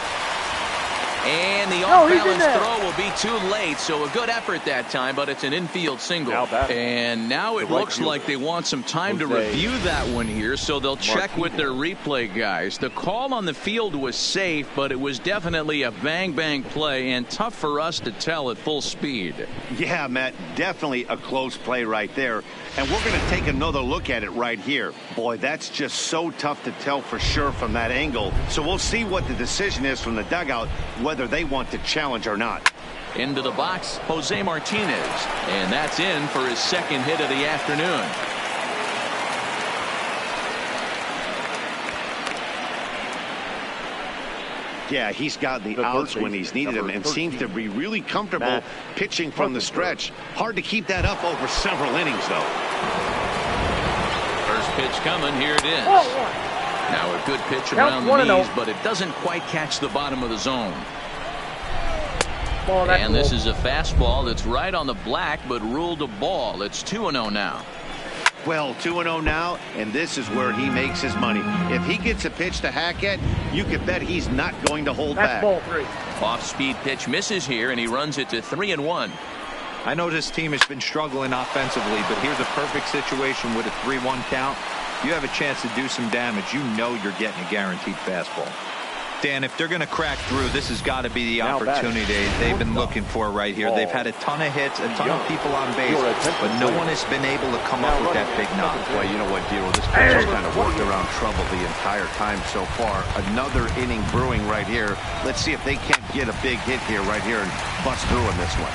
And the off-balance throw will be too late, so a good effort that time, but it's an infield single. And now it looks like they want some time to review that one here, so they'll check with their replay guys. The call on the field was safe, but it was definitely a bang-bang play and tough for us to tell at full speed. Yeah, Matt, definitely a close play right there. And we're going to take another look at it right here. Boy, that's just so tough to tell for sure from that angle. So we'll see what the decision is from the dugout, whether they want to challenge or not. Into the box, Jose Martinez. And that's in for his second hit of the afternoon. Yeah, he's gotten the outs when he's needed them and seems to be really comfortable pitching from the stretch. Hard to keep that up over several innings, though. First pitch coming. Here it is. Now a good pitch around the knees, but it doesn't quite catch the bottom of the zone. And this is a fastball that's right on the black, but ruled a ball. It's 2-0 now. Well, 2-0 now, and this is where he makes his money. If he gets a pitch to hack at, you could bet he's not going to hold back. Ball 3. Off-speed pitch misses here, and he runs it to 3-1. I know this team has been struggling offensively, but here's a perfect situation with a 3-1 count. You have a chance to do some damage. You know you're getting a guaranteed fastball. Dan, if they're going to crack through, this has got to be the opportunity they've been looking for right here. They've had a ton of hits, a ton of people on base, but no one has been able to come up with that big knock. Well, you know what, Dero, this pitch has kind of worked around trouble the entire time so far. Another inning brewing right here. Let's see if they can't get a big hit here right here and bust through in this one.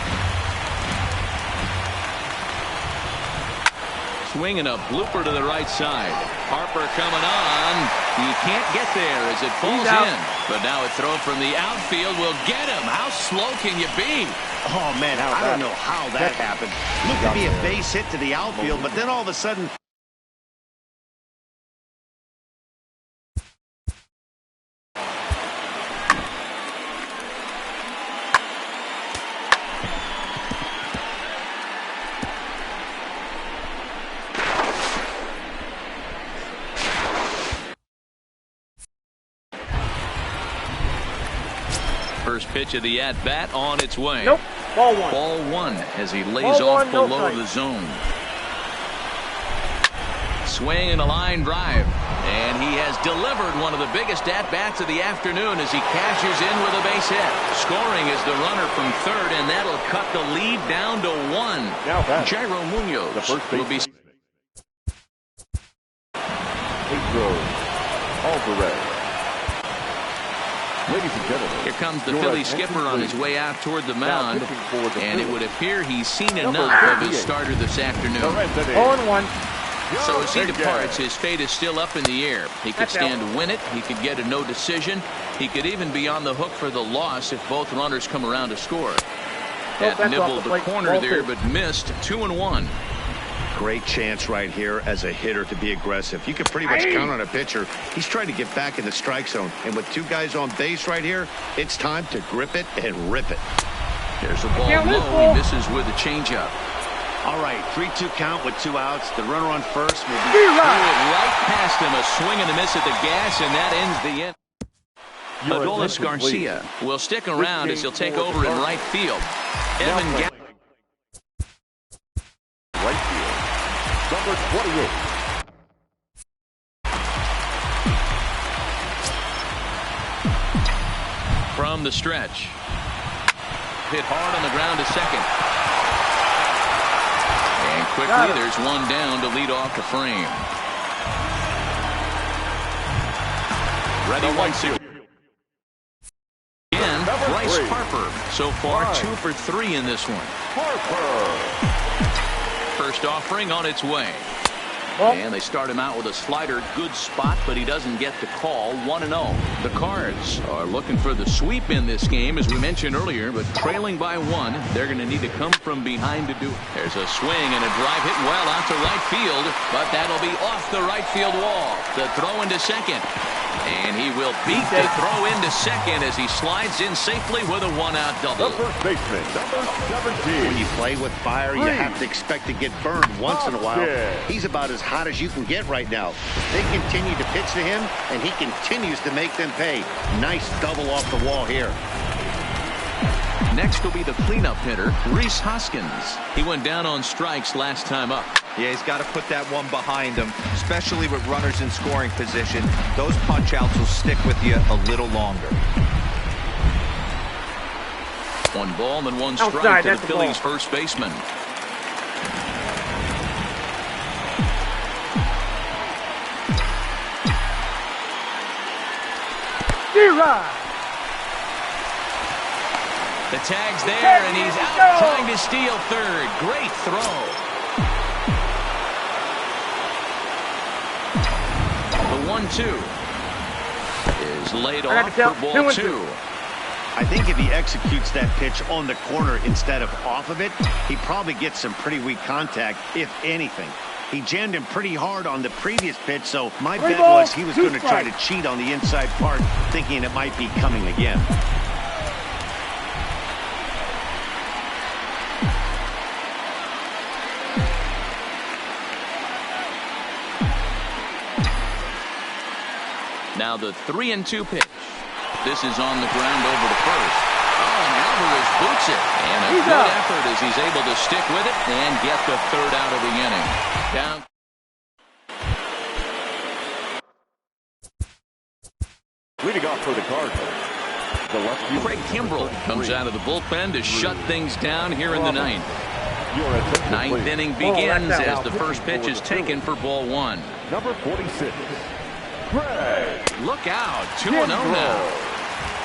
Swinging a blooper to the right side. Harper coming on. He can't get there as it falls in. But now a throw from the outfield will get him. How slow can you be? Oh, man, I don't know how that happened. Looked to be a base hit to the outfield, but then all of a sudden... First pitch of the at-bat on its way. Nope. Ball 1. Ball 1 as he lays off below the zone. Swing and a line drive. And he has delivered one of the biggest at-bats of the afternoon as he cashes in with a base hit. Scoring is the runner from third, and that'll cut the lead down to 1. Jairo Munoz will be... Alvarez. Ladies and gentlemen, here comes the Philly skipper on his way out toward the mound, and it would appear he's seen enough of his starter this afternoon. 0-1. So as he departs, his fate is still up in the air. He could stand to win it. He could get a no decision. He could even be on the hook for the loss if both runners come around to score. That nibbled the corner there, but missed. 2-1. Great chance right here as a hitter to be aggressive. You can pretty much count on a pitcher. He's trying to get back in the strike zone. And with two guys on base right here, it's time to grip it and rip it. There's a ball low. He misses with a changeup. All right, 3-2 count with 2 outs. The runner on first will be threw it right past him. A swing and a miss at the gas, and that ends the inning. Adolis Garcia will stick around as he'll take over in right field. Evan right field, number 28. From the stretch. Hit hard on the ground to second. And quickly there's one down to lead off the frame. Ready once again. Bryce Harper. So far 2 for 3 in this one. Harper. First offering on its way. And they start him out with a slider. Good spot, but he doesn't get the call. 1-0. The Cards are looking for the sweep in this game, as we mentioned earlier, but trailing by 1. They're going to need to come from behind to do it. There's a swing and a drive hit well out to right field, but that'll be off the right field wall. The throw into second. And he will beat the throw into second as he slides in safely with a 1-out double. The first baseman, number 17. When you play with fire, you have to expect to get burned once in a while. He's about as hot as you can get right now. They continue to pitch to him, and he continues to make them pay. Nice double off the wall here. Next will be the cleanup hitter, Rhys Hoskins. He went down on strikes last time up. Yeah, he's got to put that one behind him, especially with runners in scoring position. Those punch-outs will stick with you a little longer. 1 ball and 1 strike to the Phillies' first baseman. The tag's there, and he's out trying to steal third. Great throw. The 1-2 is laid off for ball 2. I think if he executes that pitch on the corner instead of off of it, he probably gets some pretty weak contact, if anything. He jammed him pretty hard on the previous pitch, so my bet was he was going to try to cheat on the inside part, thinking it might be coming again. Now the 3-2 pitch. This is on the ground over to first. Oh, and Alvarez boots it. And a good effort as he's able to stick with it and get the 3rd out of the inning. Down. Leading off for the Cardinals, the left. Craig Kimbrell comes out of the bullpen to shut things down here in the 9th. 9th inning begins as the first pitch is taken for ball 1. Number 46. Craig. Look out. 2-0 now.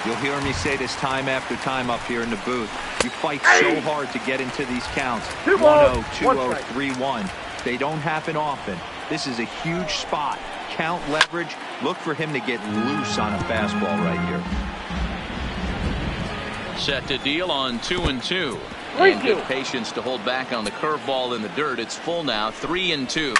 You'll hear me say this time after time up here in the booth. You fight so hard to get into these counts. 1-0, 2-0, 3-1. They don't happen often. This is a huge spot. Count leverage. Look for him to get loose on a fastball right here. Set to deal on 2-2. And good patience to hold back on the curveball in the dirt. It's full now. 3-2.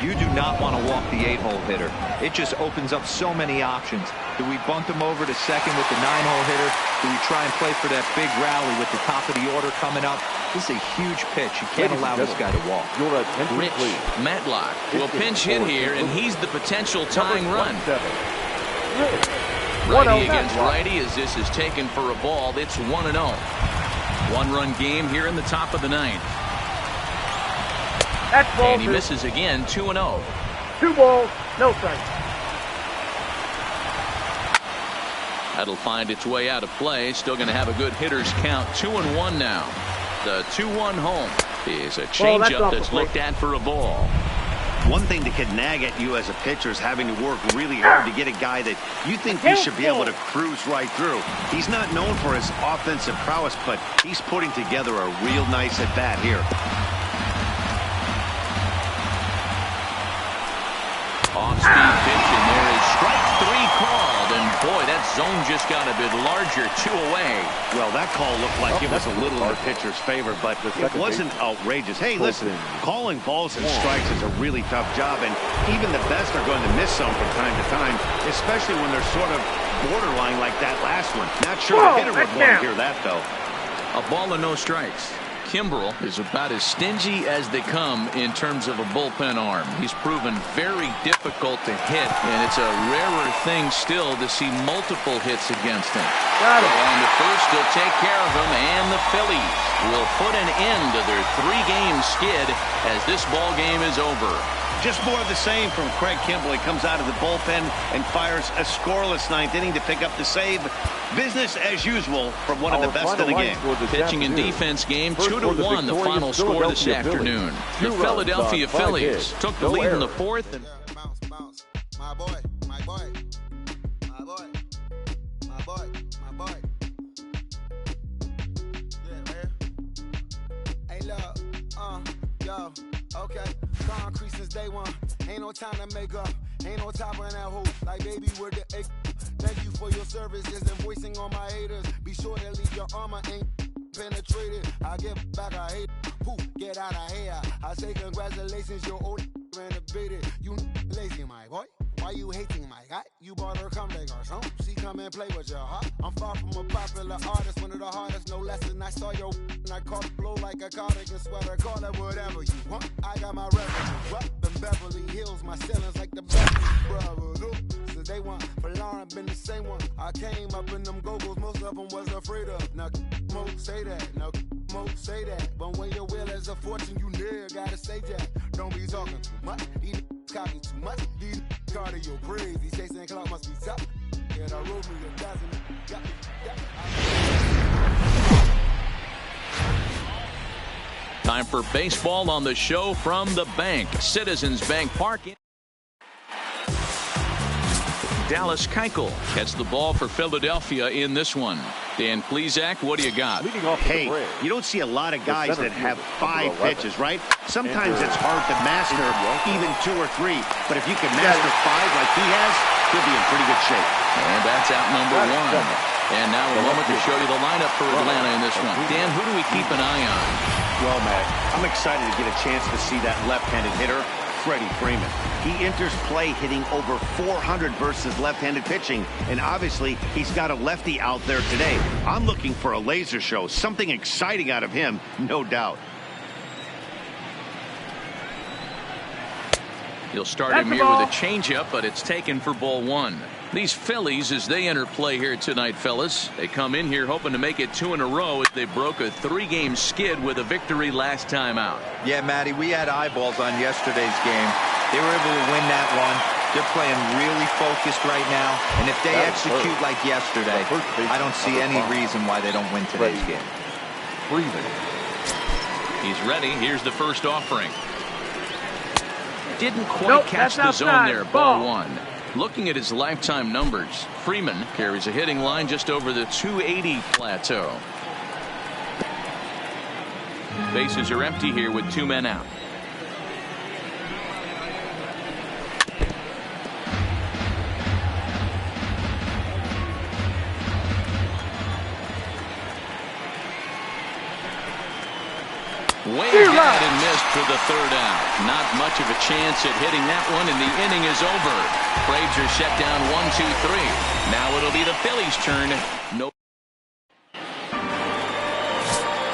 You do not want to walk the 8-hole hitter. It just opens up so many options. Do we bunt him over to second with the 9-hole hitter? Do we try and play for that big rally with the top of the order coming up? This is a huge pitch. You can't allow this guy to walk. Rich Matlock will pinch hit here, and he's the potential tying run. Righty against righty as this is taken for a ball. It's 1-0. 1-run game here in the top of the 9th. And he misses again. 2-0. 2 balls, no strikes. That'll find its way out of play. Still going to have a good hitter's count. 2-1 now. The 2-1 home is a changeup that's looked at for a ball. One thing that could nag at you as a pitcher is having to work really hard to get a guy that you think you should be able to cruise right through. He's not known for his offensive prowess, but he's putting together a real nice at-bat here. Off-speed pitch, and there is strike 3 called. And boy, that zone just got a bit larger, 2 away. Well, that call looked like it was a little in the pitcher's favor, but it wasn't outrageous. Hey, listen, calling balls and strikes is a really tough job, and even the best are going to miss some from time to time, especially when they're sort of borderline like that last one. Not sure the hitter would want to hear that, though. A ball and no strikes. Kimbrel is about as stingy as they come in terms of a bullpen arm. He's proven very difficult to hit, and it's a rarer thing still to see multiple hits against him. Got it. On the first, he'll take care of him, and the Phillies will put an end to their 3-game skid as this ball game is over. Just more of the same from Craig Kimbrel. He comes out of the bullpen and fires a scoreless 9th inning to pick up the save. Business as usual from one of the best in the game. Pitching and defense game, 2-1 the final score this afternoon. The Philadelphia Phillies took the lead in the 4th. And My boy, my boy, my boy, my boy, my boy. Yeah, man. Hey, look, yo, okay. Concrete since day one. Ain't no time to make up. Ain't no top on that hoe. Like, baby, we're the egg. Thank you for your services and voicing on my haters. Be sure to leave your armor ain't penetrated. I get back, I hate. Poof, get out of here. I say congratulations, your old renovated. You lazy, my boy. Why you hating, my guy? You bought her come back or something. She come and play with your heart. I'm far from a popular artist, one of the hardest, no less than I saw your and I caught it blow like a cardigan sweater. Call it whatever you want. I got my revenue up in Beverly Hills. My ceilings like the Beverly Brothers. Since day one, for Lauren been the same one. I came up in them go-go's, most of them was afraid of. Now, Mo say that. Now, Mo say that. But when your will is a fortune, you never gotta say that. Don't be talking too much. These copy too much. These cardio crazy. Chasing clout must be tough. Yeah, I wrote me a dozen. Time for baseball on the show from the bank. Citizens Bank Park. Dallas Keuchel gets the ball for Philadelphia in this one. Dan Plesac, what do you got? Hey, you don't see a lot of guys that have 5 pitches, right? Sometimes it's hard to master even 2 or 3. But if you can master 5 like he has, he'll be in pretty good shape. And that's out number 1. And now a moment to show you the lineup for Atlanta in this one. Dan, who do we keep an eye on? Well, Matt, I'm excited to get a chance to see that left-handed hitter, Freddie Freeman. He enters play hitting over 400 versus left-handed pitching, and obviously he's got a lefty out there today. I'm looking for a laser show, something exciting out of him, no doubt. He'll start him here with a changeup, but it's taken for ball 1. These Phillies, as they enter play here tonight, fellas, they come in here hoping to make it 2 in a row as they broke a 3-game skid with a victory last time out. Yeah, Matty, we had eyeballs on yesterday's game. They were able to win that one. They're playing really focused right now, and if they execute like yesterday, I don't see any reason why they don't win today's game. He's ready. Here's the first offering. Didn't quite catch the zone there. Ball 1. Looking at his lifetime numbers, Freeman carries a hitting line just over the 280 plateau. Bases are empty here with 2 men out. Way dead and missed for the 3rd out. Not much of a chance at hitting that one, and the inning is over. Braves are set down 1-2-3. Now it'll be the Phillies' turn. No.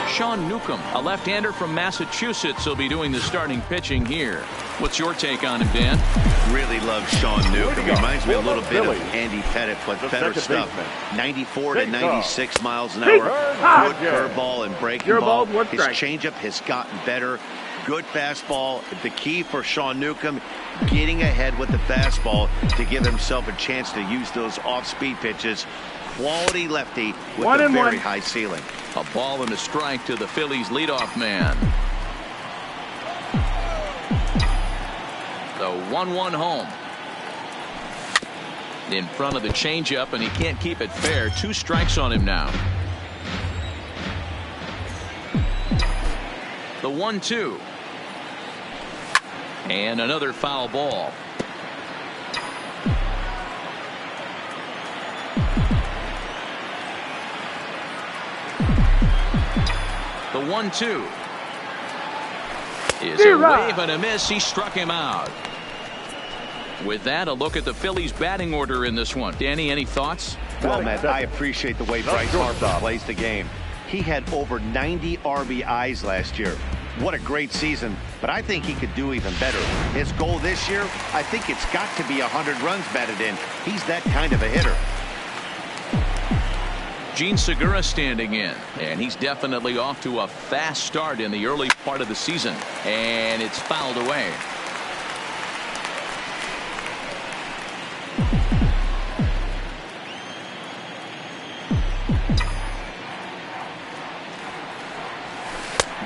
Sean Newcomb, a left-hander from Massachusetts, will be doing the starting pitching here. What's your take on him, Dan? Really love Sean Newcomb. Reminds me a little bit of Andy Pettit, but better stuff. 94 to 96 miles an hour. Good curveball and breaking ball. His changeup has gotten better. Good fastball. The key for Sean Newcomb, getting ahead with the fastball to give himself a chance to use those off-speed pitches. Quality lefty with a very high ceiling. A ball and a strike to the Phillies leadoff man. The 1-1 home. In front of the changeup, and he can't keep it fair. 2 strikes on him now. The 1-2. And another foul ball. 1-2. Is a wave and a miss. He struck him out. With that, a look at the Phillies' batting order in this one. Danny, any thoughts? Well, Matt, I appreciate the way Bryce Harper plays the game. He had over 90 RBIs last year. What a great season, but I think he could do even better. His goal this year, I think it's got to be 100 runs batted in. He's that kind of a hitter. Gene Segura standing in, and he's definitely off to a fast start in the early part of the season, and it's fouled away.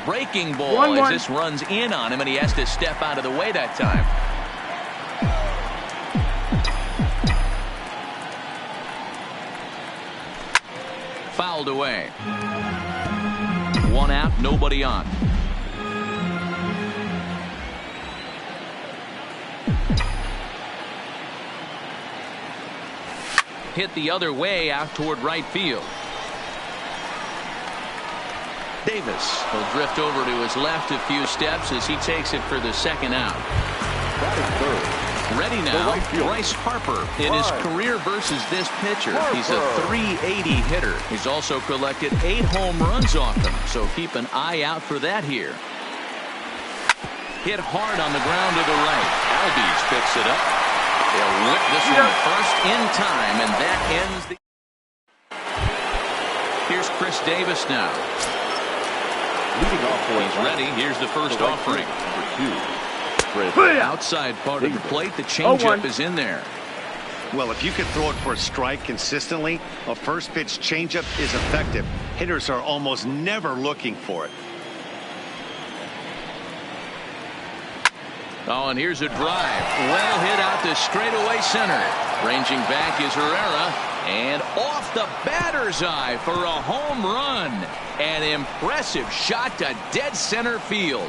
Breaking ball as this runs in on him, and he has to step out of the way that time. Fouled away. One out, nobody on. Hit the other way out toward right field. Davis will drift over to his left a few steps as he takes it for the second out. Ready now, Bryce Harper in his career versus this pitcher. He's a .380 hitter. He's also collected 8 home runs off him, so keep an eye out for that here. Hit hard on the ground to the right. Albies picks it up. They'll whip this one first in time, and that ends the... Here's Chris Davis now. He's ready. Here's the first offering. Outside part of the plate. The changeup is in there. Well, if you can throw it for a strike consistently, a first pitch changeup is effective. Hitters are almost never looking for it. Oh, and here's a drive. Well hit out to straightaway center. Ranging back is Herrera. And off the batter's eye for a home run. An impressive shot to dead center field.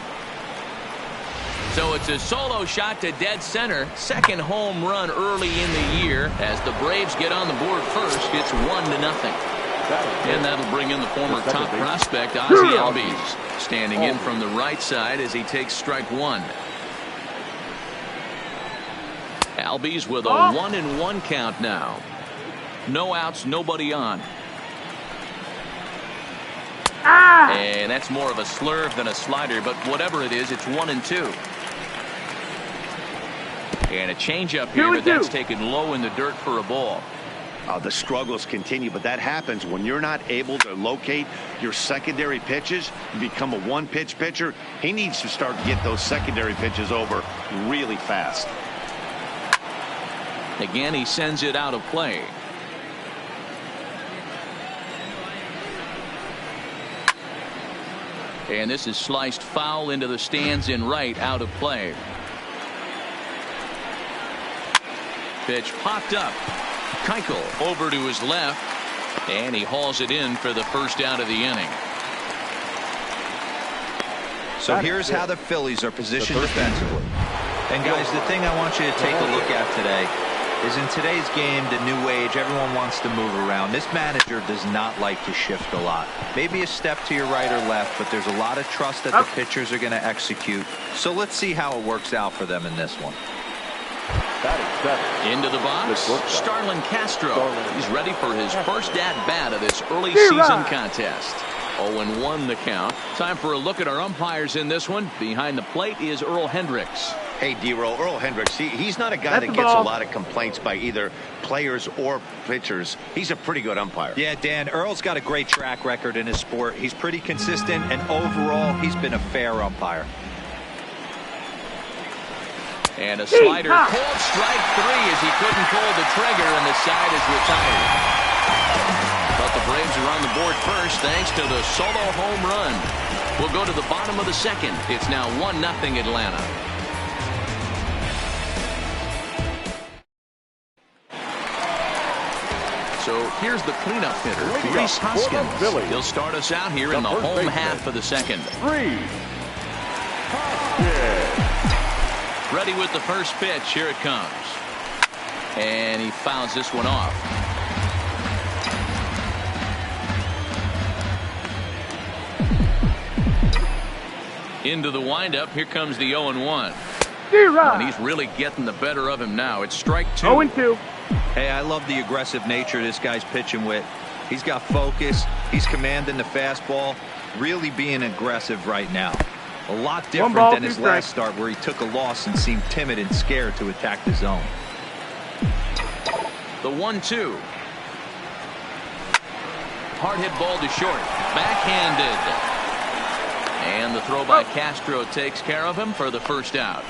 So it's a solo shot to dead center. Second home run early in the year as the Braves get on the board first. It's 1-0. And that'll bring in the former top prospect, Ozzie Albies, standing in from the right side as he takes strike one. Albies with a 1-1 count now. No outs, nobody on. And that's more of a slurve than a slider, but whatever it is, it's 1-2. And a changeup here, but that's taken low in the dirt for a ball. The struggles continue, but that happens when you're not able to locate your secondary pitches. You become a one-pitch pitcher. He needs to start to get those secondary pitches over really fast. Again, he sends it out of play. And this is sliced foul into the stands in right, out of play. Pitch popped up. Keuchel over to his left, and he hauls it in for the first out of the inning. So here's how the Phillies are positioned defensively. And guys, the thing I want you to take a look at today is in today's game, the new age, everyone wants to move around. This manager does not like to shift a lot. Maybe a step to your right or left, but there's a lot of trust that the pitchers are going to execute. So let's see how it works out for them in this one. Into the box, Starlin Castro. He's ready for his first at-bat of this early season contest. 0-1 the count. Time for a look at our umpires in this one. Behind the plate is Earl Hendricks. Hey, D-Roll, Earl Hendricks, he's not a guy that gets a lot of complaints by either players or pitchers. He's a pretty good umpire. Yeah, Dan, Earl's got a great track record in his sport. He's pretty consistent, and overall, he's been a fair umpire. And a slider, called strike 3 as he couldn't pull the trigger, and the side is retired. But the Braves are on the board first thanks to the solo home run. We'll go to the bottom of the second. It's now 1-0 Atlanta. So here's the cleanup hitter, Rhys Hoskins. He'll start us out here in the home half of the second. Ready with the first pitch. Here it comes. And he fouls this one off. Into the windup. Here comes the 0-1. And he's really getting the better of him now. It's strike 2. 0-2. Hey, I love the aggressive nature this guy's pitching with. He's got focus. He's commanding the fastball. Really being aggressive right now. A lot different than his last start where he took a loss and seemed timid and scared to attack the zone. The 1-2. Hard hit ball to short. Backhanded. And the throw by Castro takes care of him for the first out.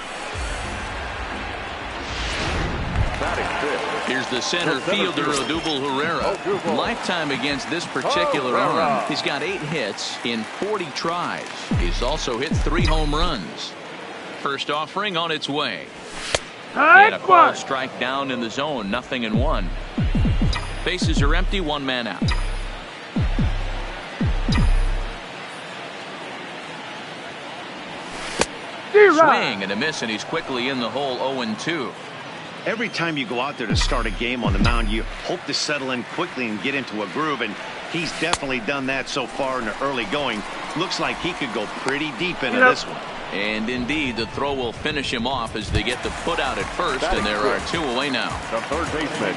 Here's the center fielder, Odubel Herrera. Lifetime against this particular arm. He's got 8 hits in 40 tries. He's also hit 3 home runs. First offering on its way. And a called strike down in the zone. 0-1. Bases are empty. 1 man out. Swing and a miss, and he's quickly in the hole. 0-2. Every time you go out there to start a game on the mound, you hope to settle in quickly and get into a groove, and he's definitely done that so far in the early going. Looks like he could go pretty deep into this one. And indeed, the throw will finish him off as they get the put out at first, and there are 2 away now. The third baseman.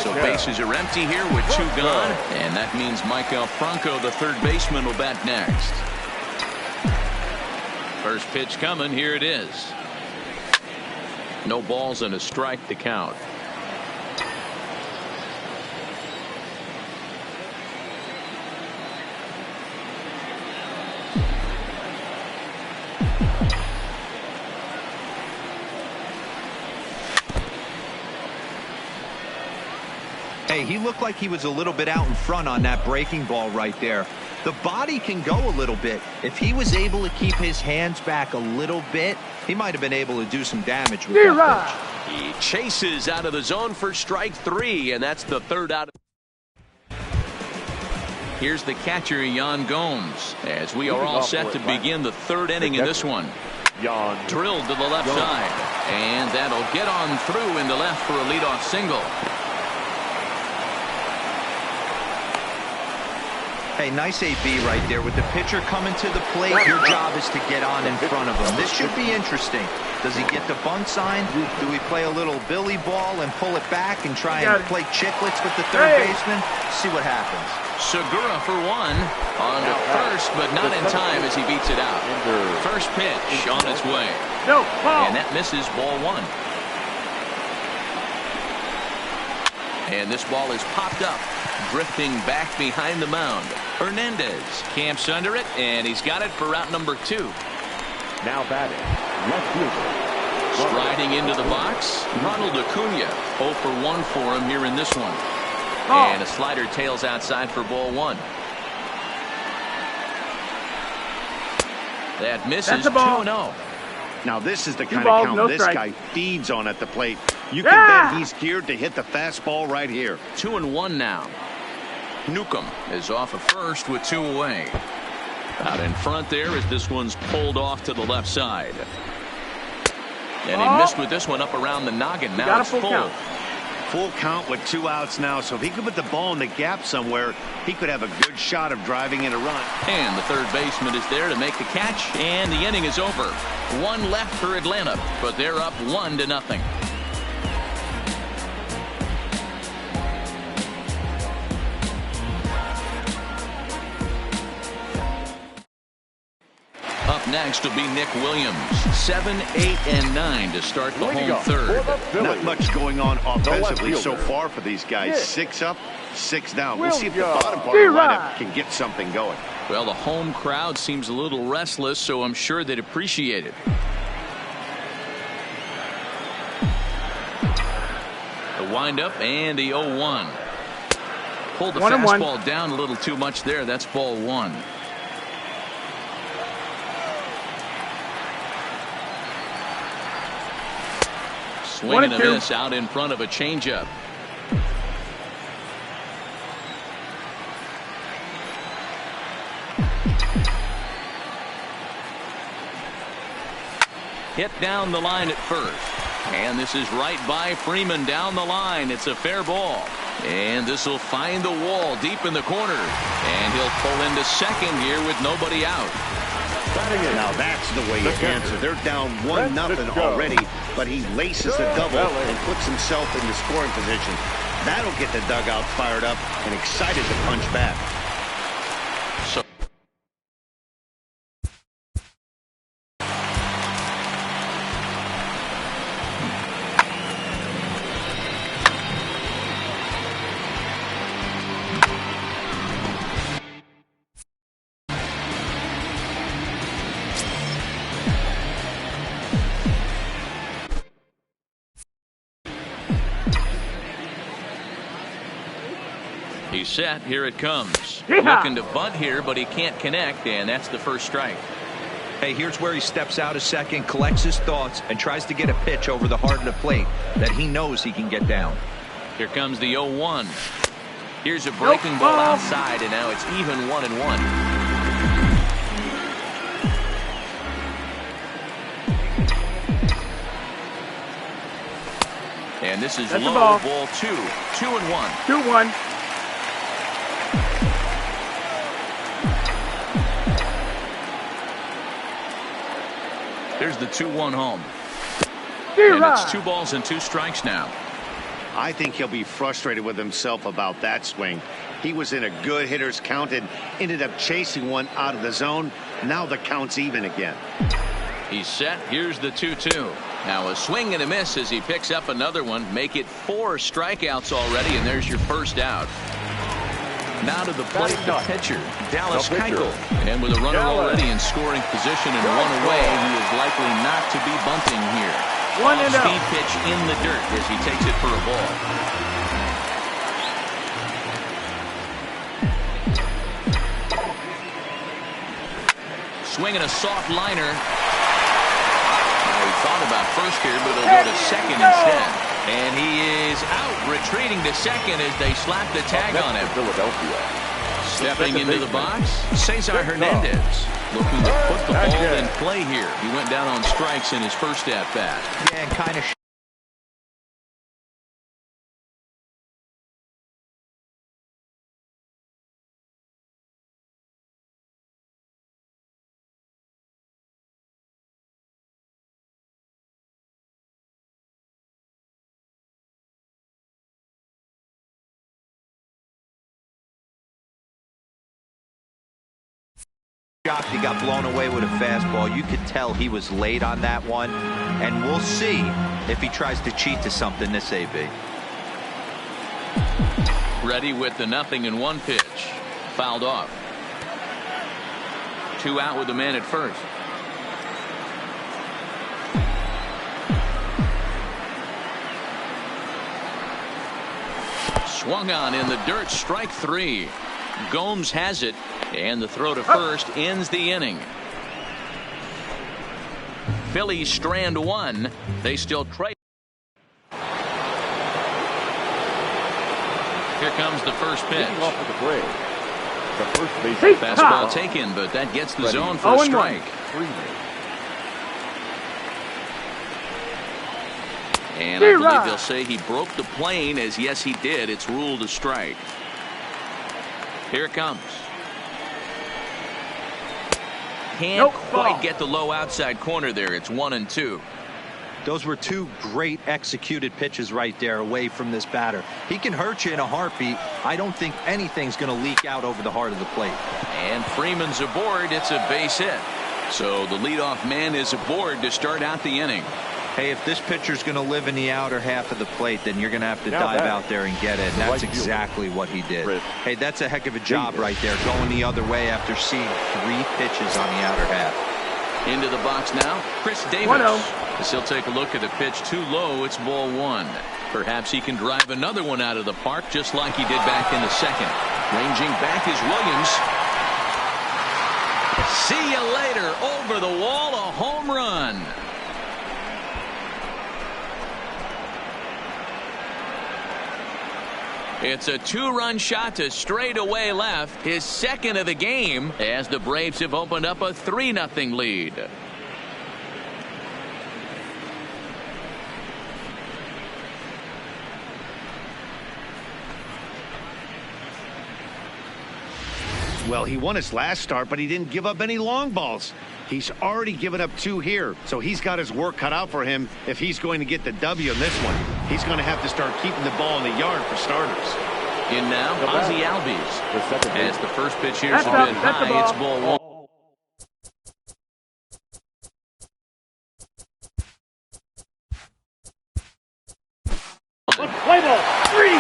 So bases are empty here with 2 gone, and that means Michael Franco, the third baseman, will bat next. First pitch coming. Here it is. No balls and a strike to count. Hey, he looked like he was a little bit out in front on that breaking ball right there. The body can go a little bit. If he was able to keep his hands back a little bit, he might have been able to do some damage with that pitch. He chases out of the zone for strike 3, and that's the third out. Here's the catcher, Yan Gomes, as we are all set to begin the 3rd inning in this one. Drilled to the left side, and that'll get on through into left for a leadoff single. Hey, nice AB right there. With the pitcher coming to the plate, your job is to get on in front of him. This should be interesting. Does he get the bunt sign? Do we play a little billy ball and pull it back and try and play chicklets with the third baseman? See what happens. Segura for 1 on to first, but not in time as he beats it out. First pitch on its way. And that misses, ball 1. And this ball is popped up, drifting back behind the mound. Hernandez camps under it, and he's got it for route number 2. Now batting, left fielder. Striding into the box, Ronald Acuna. 0 for 1 for him here in this one. And a slider tails outside for ball 1. That misses. 2-0. Now this is the kind of count this guy feeds on at the plate. You can bet he's geared to hit the fastball right here. 2-1 now. Newcomb is off of first with 2 away. Out in front there as this one's pulled off to the left side. And he missed with this one up around the noggin. Now it's full. Full count with 2 outs now, so if he could put the ball in the gap somewhere, he could have a good shot of driving in a run. And the third baseman is there to make the catch, and the inning is over. 1 left for Atlanta, but they're up 1-0. Up next will be Nick Williams. 7, 8, and 9 to start the home third. Not much going on offensively so far for these guys. 6 up, 6 down. We'll see if the bottom part of the lineup can get something going. Well, the home crowd seems a little restless, so I'm sure they'd appreciate it. The windup and the 0-1. Pulled the fastball down a little too much there. That's ball 1. Swing and a miss out in front of a changeup. Hit down the line at first. And this is right by Freeman down the line. It's a fair ball. And this will find the wall deep in the corner. And he'll pull into second here with nobody out. Now that's the way you answer. They're down 1-0 already, but he laces the double and puts himself in the scoring position. That'll get the dugout fired up and excited to punch back. He's set. Here it comes. Looking to bunt here, but he can't connect, and that's the first strike. Hey, here's where he steps out a second, collects his thoughts, and tries to get a pitch over the heart of the plate that he knows he can get down. Here comes the 0-1. Here's a breaking ball outside, and now it's even 1-1. And this is low, ball 2. 2-1. 2-1. There's the 2-1 home. And it's 2 balls and 2 strikes now. I think he'll be frustrated with himself about that swing. He was in a good hitter's count and ended up chasing one out of the zone. Now the count's even again. He's set. Here's the 2-2. Now a swing and a miss as he picks up another one. Make it 4 strikeouts already, and there's your first out. Now to the plate, the pitcher, Dallas Keuchel. And with a runner already in scoring position and 1 away, he is likely not to be bunting here. Off-speed pitch in the dirt as he takes it for a ball. Swinging a soft liner. Now he thought about first here, but he'll go to second instead. And he is out, retreating to second as they slap the tag on him. Philadelphia. Stepping into the box, Cesar Hernandez. Looking to put the ball in play here. He went down on strikes in his first at-bat. Yeah, and kind of shocked he got blown away with a fastball. You could tell he was late on that one, and we'll see if he tries to cheat to something this AB. Ready with the 0-1 pitch. Fouled off. 2 out with the man at first. Swung on in the dirt, strike 3. Gomes has it, and the throw to first ends the inning. Phillies strand 1. They still trade. Here comes the first pitch. Off of the play. The first base. Fastball taken, but that gets the zone for a strike. And I believe they'll say he broke the plane, as yes he did. It's ruled a strike. Here it comes. Can't quite get the low outside corner there. It's 1-2. Those were 2 great executed pitches right there away from this batter. He can hurt you in a heartbeat. I don't think anything's going to leak out over the heart of the plate. And Freeman's aboard. It's a base hit. So the leadoff man is aboard to start out the inning. Hey, if this pitcher's going to live in the outer half of the plate, then you're going to have to dive out there and get it. And that's exactly what he did. Hey, that's a heck of a job right there, going the other way after seeing 3 pitches on the outer half. Into the box now, Chris Davis. As he'll take a look at the pitch too low, it's ball 1. Perhaps he can drive another one out of the park just like he did back in the second. Ranging back is Williams. See you later. Over the wall, a home run. It's a 2-run shot to straightaway left, his second of the game, as the Braves have opened up a 3-0 lead. Well, he won his last start, but he didn't give up any long balls. He's already given up 2 here, so he's got his work cut out for him if he's going to get the W in this one. He's going to have to start keeping the ball in the yard for starters. In now, Ozzie Albies. As the first pitch here has been high, it's ball 1. Play ball. 3.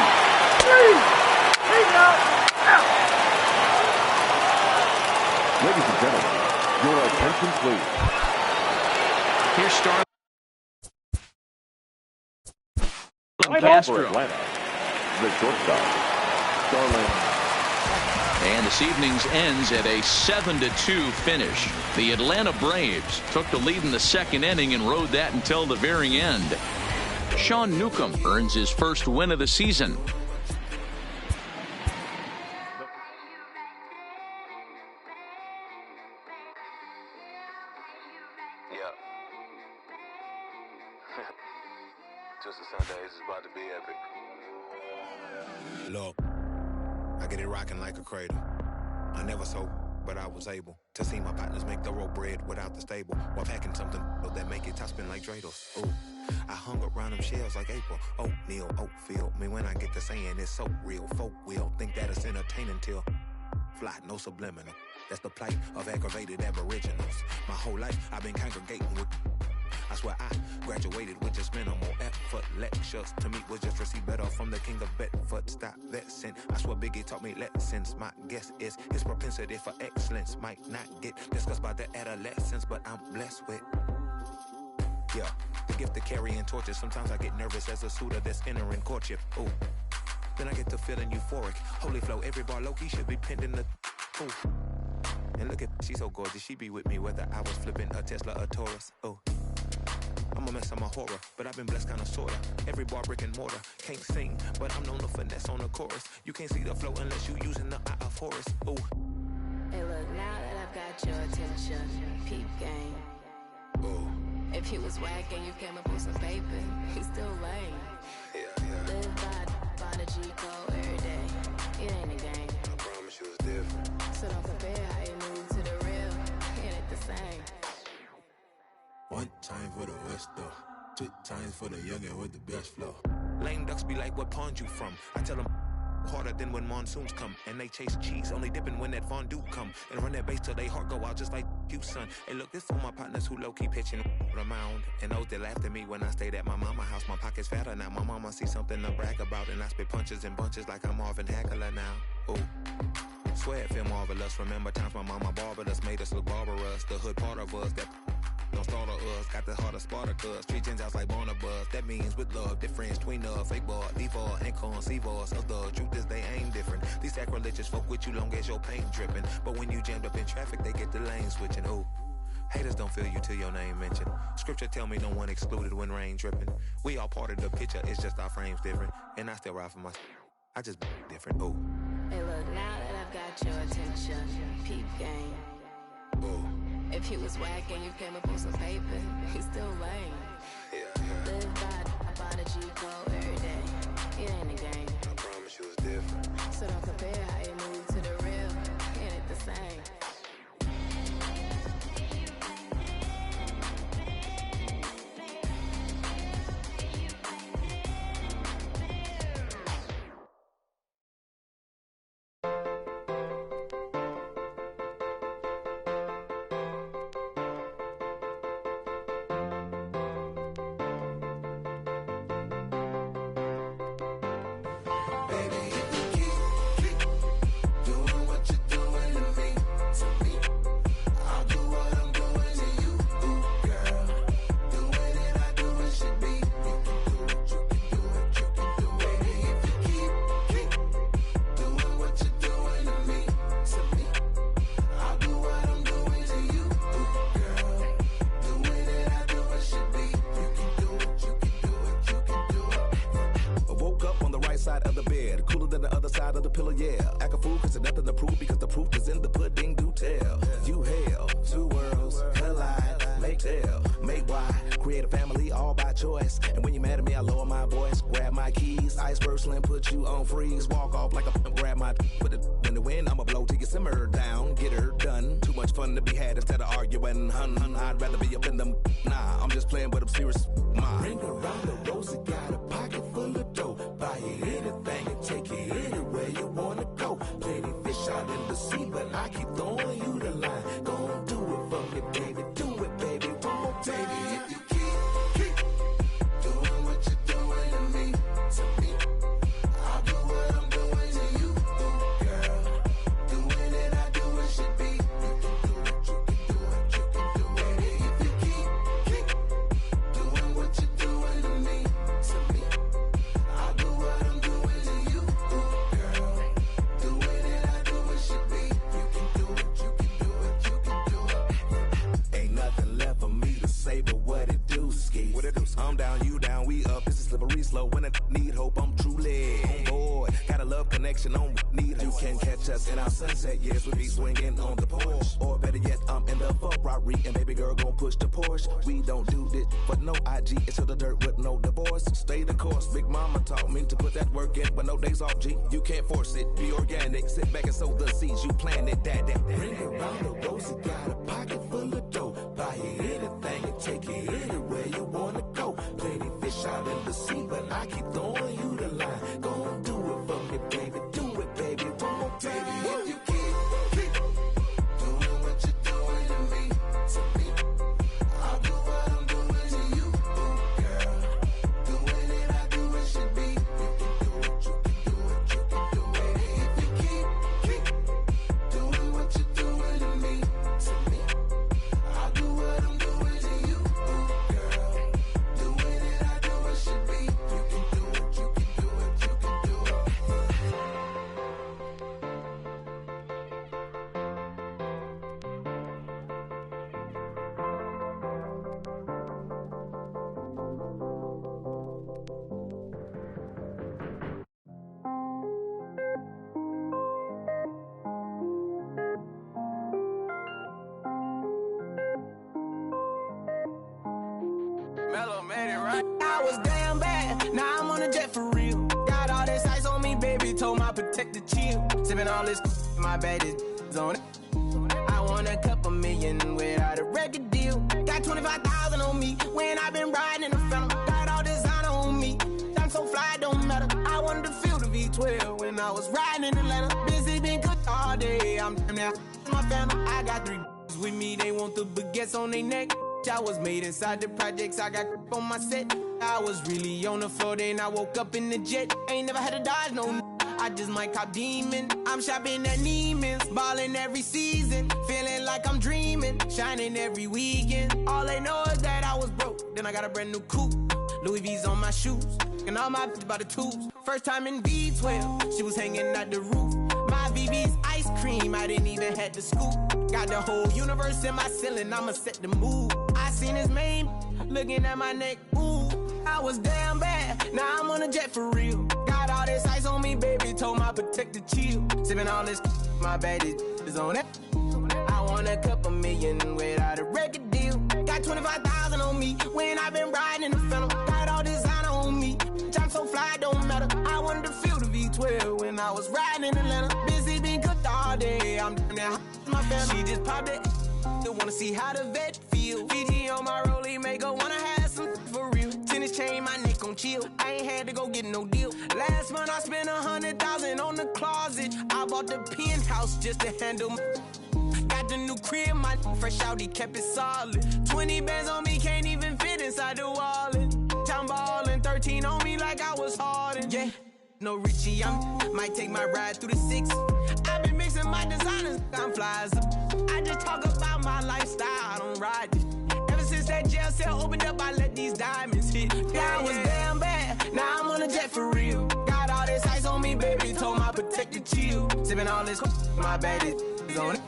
Ladies and gentlemen, your attention please. Here's Starling. For Atlanta, the shortstop, Starling. And this evening's ends at a 7-2 finish. The Atlanta Braves took the lead in the second inning and rode that until the very end. Sean Newcomb earns his first win of the season. Twisted Sundays is about to be epic. Look, I get it rocking like a cradle. I never sold, but I was able to see my partners make the road bread without the stable while packing something that make it top spin like dreidels. Ooh, I hung around them shells like April. Oatmeal, Oatfield. Me when I get to saying it's so real. Folk will think that it's entertaining till fly, no subliminal. That's the plight of aggravated aboriginals. My whole life I've been congregating with. I swear I graduated with just minimal effort. Lectures to me was just receive better from the king of Bedford. Stop that sin. I swear Biggie taught me lessons. My guess is his propensity for excellence might not get discussed by the adolescents, but I'm blessed with, yeah, the gift of carrying torches. Sometimes I get nervous as a suitor that's entering courtship. Ooh, then I get to feeling euphoric. Holy flow, every bar low-key should be pinned in the, ooh. And look at, she's so gorgeous, she be with me whether I was flipping a Tesla or Taurus. Ooh, I'm a mess, I'm a horror, but I've been blessed kinda sorta. Every bar brick and mortar, can't sing, but I'm known to finesse on the chorus. You can't see the flow unless you using the eye of Horus. Ooh. Hey look, now that I've got your attention, peep game. Ooh. If you was whack and you came up with some paper, he's still lame. Yeah. Live by the G code every day. It ain't a game. I promise you it's different. So don't compare how you move to the real. It ain't the same. One time for the West though, 2 times for the youngin' with the best flow. Lame ducks be like, what pond you from? I tell them harder than when monsoons come. And they chase cheese, only dipping when that fondue come. And run that base till they heart go out just like you, son. Hey look, this for my partners who low-key pitching the mound. And those that laughed at me when I stayed at my mama house. My pocket's fatter now, my mama see something to brag about. And I spit punches and bunches like I'm Marvin Hagler now. Ooh. Swear it feel marvelous. Remember times my mama barbered us, made us look barbarous. The hood part of us that don't startle us, got the heart of Spartacus. Street Gentiles like Barnabas. That means with love, difference between us. Fake ball, default, and conceive us. Of the truth is they ain't different. These sacrilegious folk with you long as your paint dripping. But when you jammed up in traffic, they get the lane switching. Ooh, haters don't feel you till your name mentioned. Scripture tell me no one excluded when rain dripping. We all part of the picture, it's just our frames different. And I still ride for my, I just different. Ooh. Hey look, now that I've got your attention, peep game. Ooh. If he was whack and you came up with some paper, he's still lame. Yeah. Live by the G code every day. It ain't a game. I promise you it's different. So don't compare how you move to the real. It ain't the same. Side of the bed, cooler than the other side of the pillow, yeah. Act a fool cause there's nothing to prove because the proof is in the pudding, do tell. You hell, 2 worlds collide, make tell, make why, create a family all by choice. And when you're mad at me, I lower my voice, grab my keys, iceberg slim, put you on freeze, walk off like a grab my, put it in the wind, I'ma blow till you simmer down. fun to be had instead of arguing. Hun, I'd rather be up in them. Nah, I'm just playing, but I'm serious. Ring around the rosy, got a pocket full of dough. Buy you anything and take you anywhere you wanna go. Plenty fish out in the sea, but I keep throwing you the line. Gon' do it for me, baby. Do it, baby. One more time. Baby, if you keep doing what you're doing to me, I'll do what I'm doing to you, girl. Doing it, I do it should be. You can do it, you can do it, you can do it. Baby, if you keep doing what you're doing to me, I'll do what I'm doing to you, girl. Doing it, I do it should be. You can do it, you can do it, you can do it. Ain't nothing left for me to say but what it do, ski. What it do? I'm down, you down, we up. This is slippery slow. When I need hope, I'm truly on board. Got a love connection on need hope. You can catch us in our sunset years. We be swinging on the porch, or better yet, I'm in the Ferrari and baby girl gon' push the Porsche. We don't do this for no IG. It's to the dirt with no divorce. Stay the course. Big mama taught me to put that work in, but no days off. G, you can't force it. Be organic. Sit back and sow the seeds. You planted that. Bring around the rosy, got a pocket full of dough. Buy you anything and take you anywhere you wanna go. Plenty fish out in the sea, but I keep throwing you the line. Gon' do it for me, baby. Do it, baby. One more time. Baby, if you keep doing what you're doing to me, I'll do what I'm doing to you, girl. Doing it, I do it should be. You can do it, you can do it, you can do it. Baby, if you keep doing what you're doing to me, I'll do what I'm doing to you, girl. Doing it, I do it should be. You can do it, you can do it, you can do it. Mellow made it right. I was damn bad, now I'm on a jet for real. Got all this ice on me, baby, told my protector chill. Sipping all this, my bad is on it. I want a couple million without a record deal. Got 25,000 on me when I been riding in the Phantom. Got all designer on me, I'm so fly, don't matter. I wanted to feel the V12 when I was riding in Atlanta. Busy been cooked all day, I'm damn near my family. I got 3 with me, they want the baguettes on their neck. I was made inside the projects, I got on my set. I was really on the floor, then I woke up in the jet. Ain't never had to dodge, no. I just might cop demon. I'm shopping at Neiman's, balling every season. Feeling like I'm dreaming, shining every weekend. All they know is that I was broke, then I got a brand new coupe. Louis V's on my shoes, and all my by the tubes. First time in V12, she was hanging at the roof. My VV's ice cream, I didn't even have to scoop. Got the whole universe in my ceiling, I'ma set the mood. I seen his main, looking at my neck, ooh. I was damn bad, now I'm on a jet for real. Got all this ice on me, baby, told my protector chill. Sipping all this, my bad is on it. I want a couple million without a record deal. Got 25,000 on me when I been riding in the Phantom. Got all designer on me, I'm so fly, don't matter. I wanted to feel the V12 when I was riding in Atlanta. Busy been cooked all day, I'm damn near my family. She just popped it, still wanna see how the vet feel. Fiji on my rollie, make her wanna have some for real. Tennis chain, my neck on chill. I ain't had to go get no deal. Last month I spent 100,000 on the closet. I bought the penthouse just to handle my. Got the new crib, my fresh out, he kept it solid. 20 bands on me, can't even fit inside the wallet. I'm ballin', 13 on me like I was Harden. Yeah, no Richie, I might take my ride through the 6. I've been mixing my designers, I'm flies. I just talk about my lifestyle, I don't ride it. Ever since that jail cell opened up, I let these diamonds hit. Yeah, I was damn bad, now I'm on a jet for real. Got all this ice on me, baby, told my protector chill. Sipping all this, my bad is on it.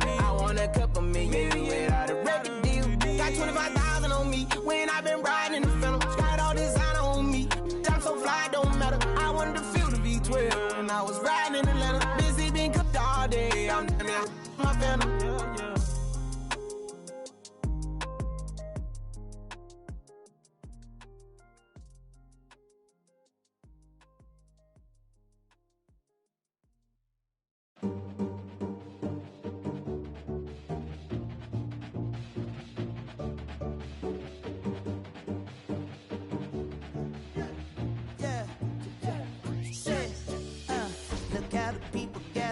I want a couple million without a record deal. Got 25,000 on me when I been riding in the Phantom. Got all designer on me, I'm so fly, don't matter. I wanted to feel the V12 when I was riding in Atlanta. Busy been cooked all day, I'm damn near my Phantom.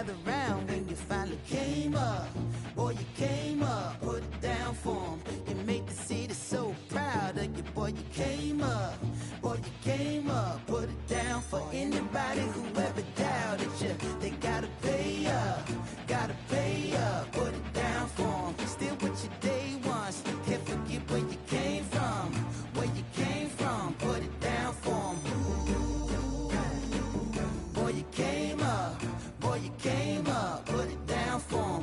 gather round when you finally came up. Boy, you came up, put it down for 'em. You made the city so proud of you. Boy, you came up. Boy, you came up, put it down for anybody who ever doubted you. They gotta pay up, put it down for 'em. Still with your day ones, can't forget where you came from. Where you came from, put it down for 'em. Boy, you came up, put it down for 'em.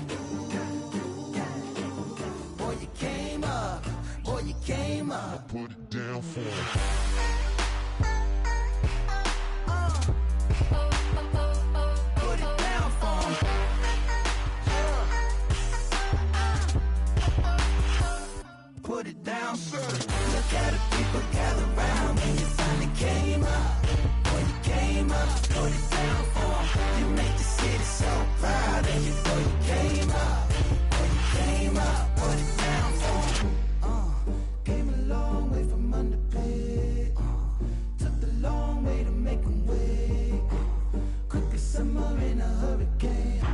Boy, you came up, put it down for 'em. Put it down, sir. Look at the people gather round when you finally came up. Boy, you came up, put it down for 'em. You make the city so proud of you. Boy, you came up. Boy, you came up, put it down for 'em. Came a long way from underpaid. Took the long way to make 'em wait. Quick as summer in a hurricane.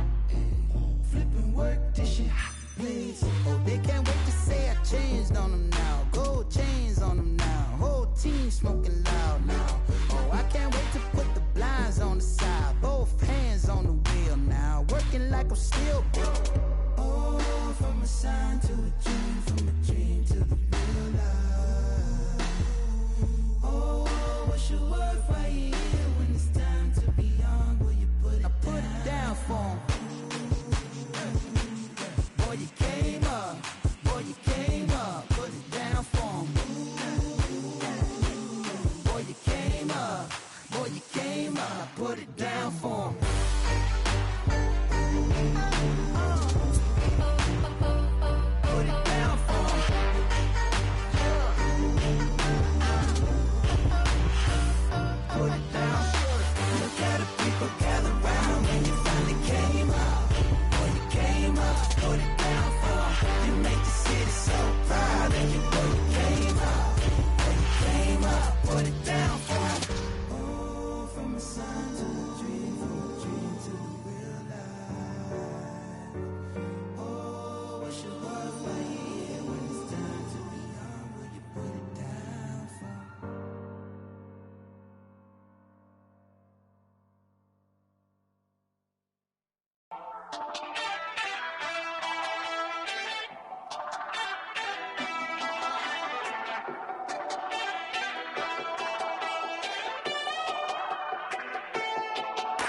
Flipping work till shit bleeds. Oh, they can't wait to say I changed on them now. Gold chains on them now. Whole team smoking loud now. Oh, I can't wait to put the blinds on the side. Both hands on the wheel now. Working like I'm still broke. Oh, from a sign to a dream, from a dream to the real life. Oh, what's your word right here when it's time to be on? Will you put it down? I put it down for 'em. Boy, you came up, put it down for 'em. Boy, you came up, put it down for 'em. Put it down for 'em. Put it down. Look at the people gather round when you finally came up. Boy, you came up, put it down for 'em. You make the city so proud of you. Boy, you came up. Boy, you came up, put it down for 'em. Oh, from a sign to a dream, from a dream to the real life. Oh, what's your word right here when it's time to be on? Will you put it down for 'em?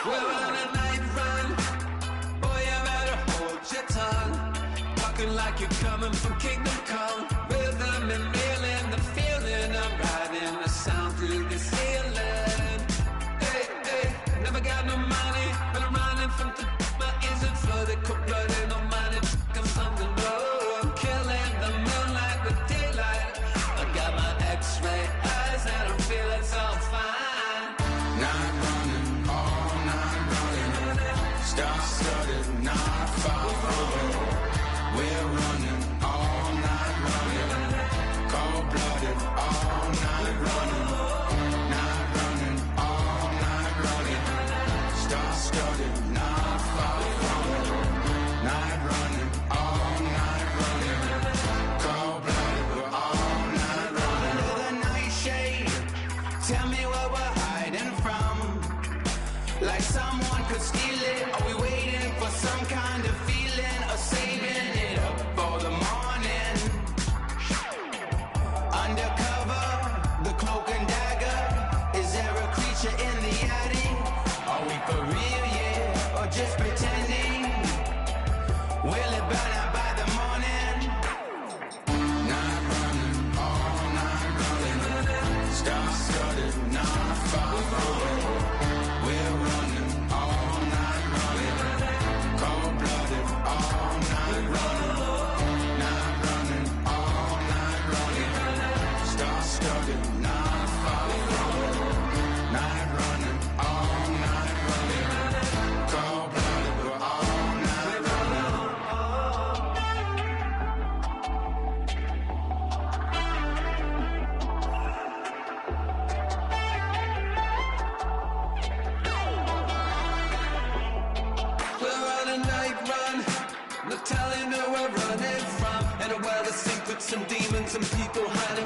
We're on a night run. Boy, you better hold your tongue. Talking like you're coming from Kingdom Come. Rhythm and reeling, the feeling of riding the sound through the ceiling. Hey, hey, never got no money, but I'm running from my ears and flooded, cold-blooded, no money, I'm something low. Killing the moonlight with daylight. I got my X-ray eyes and I'm feeling so fine. Night running, all night running. Star-studded, not far from. We're running, all night running. Cold-blooded, all night running. Night running, all night running. Star-studded, not far from. Night running, all night running. Cold-blooded, we're all night running. Under the nightshade, tell me what we're hiding from. Like someone could steal it. Are we waiting for some kind of feeling, or saving it up for the morning? Undercover, the cloak and dagger. Is there a creature in the attic? Are we for real, yeah, or just pretending? Will it burn out by the morning? Night running, all night running. Star-studded, not far from. We're running, all night running. Cold-blooded, all night running. Night running, all night running. Star-studded, not far from. Night running, all night running. Cold-blooded, we're some people hiding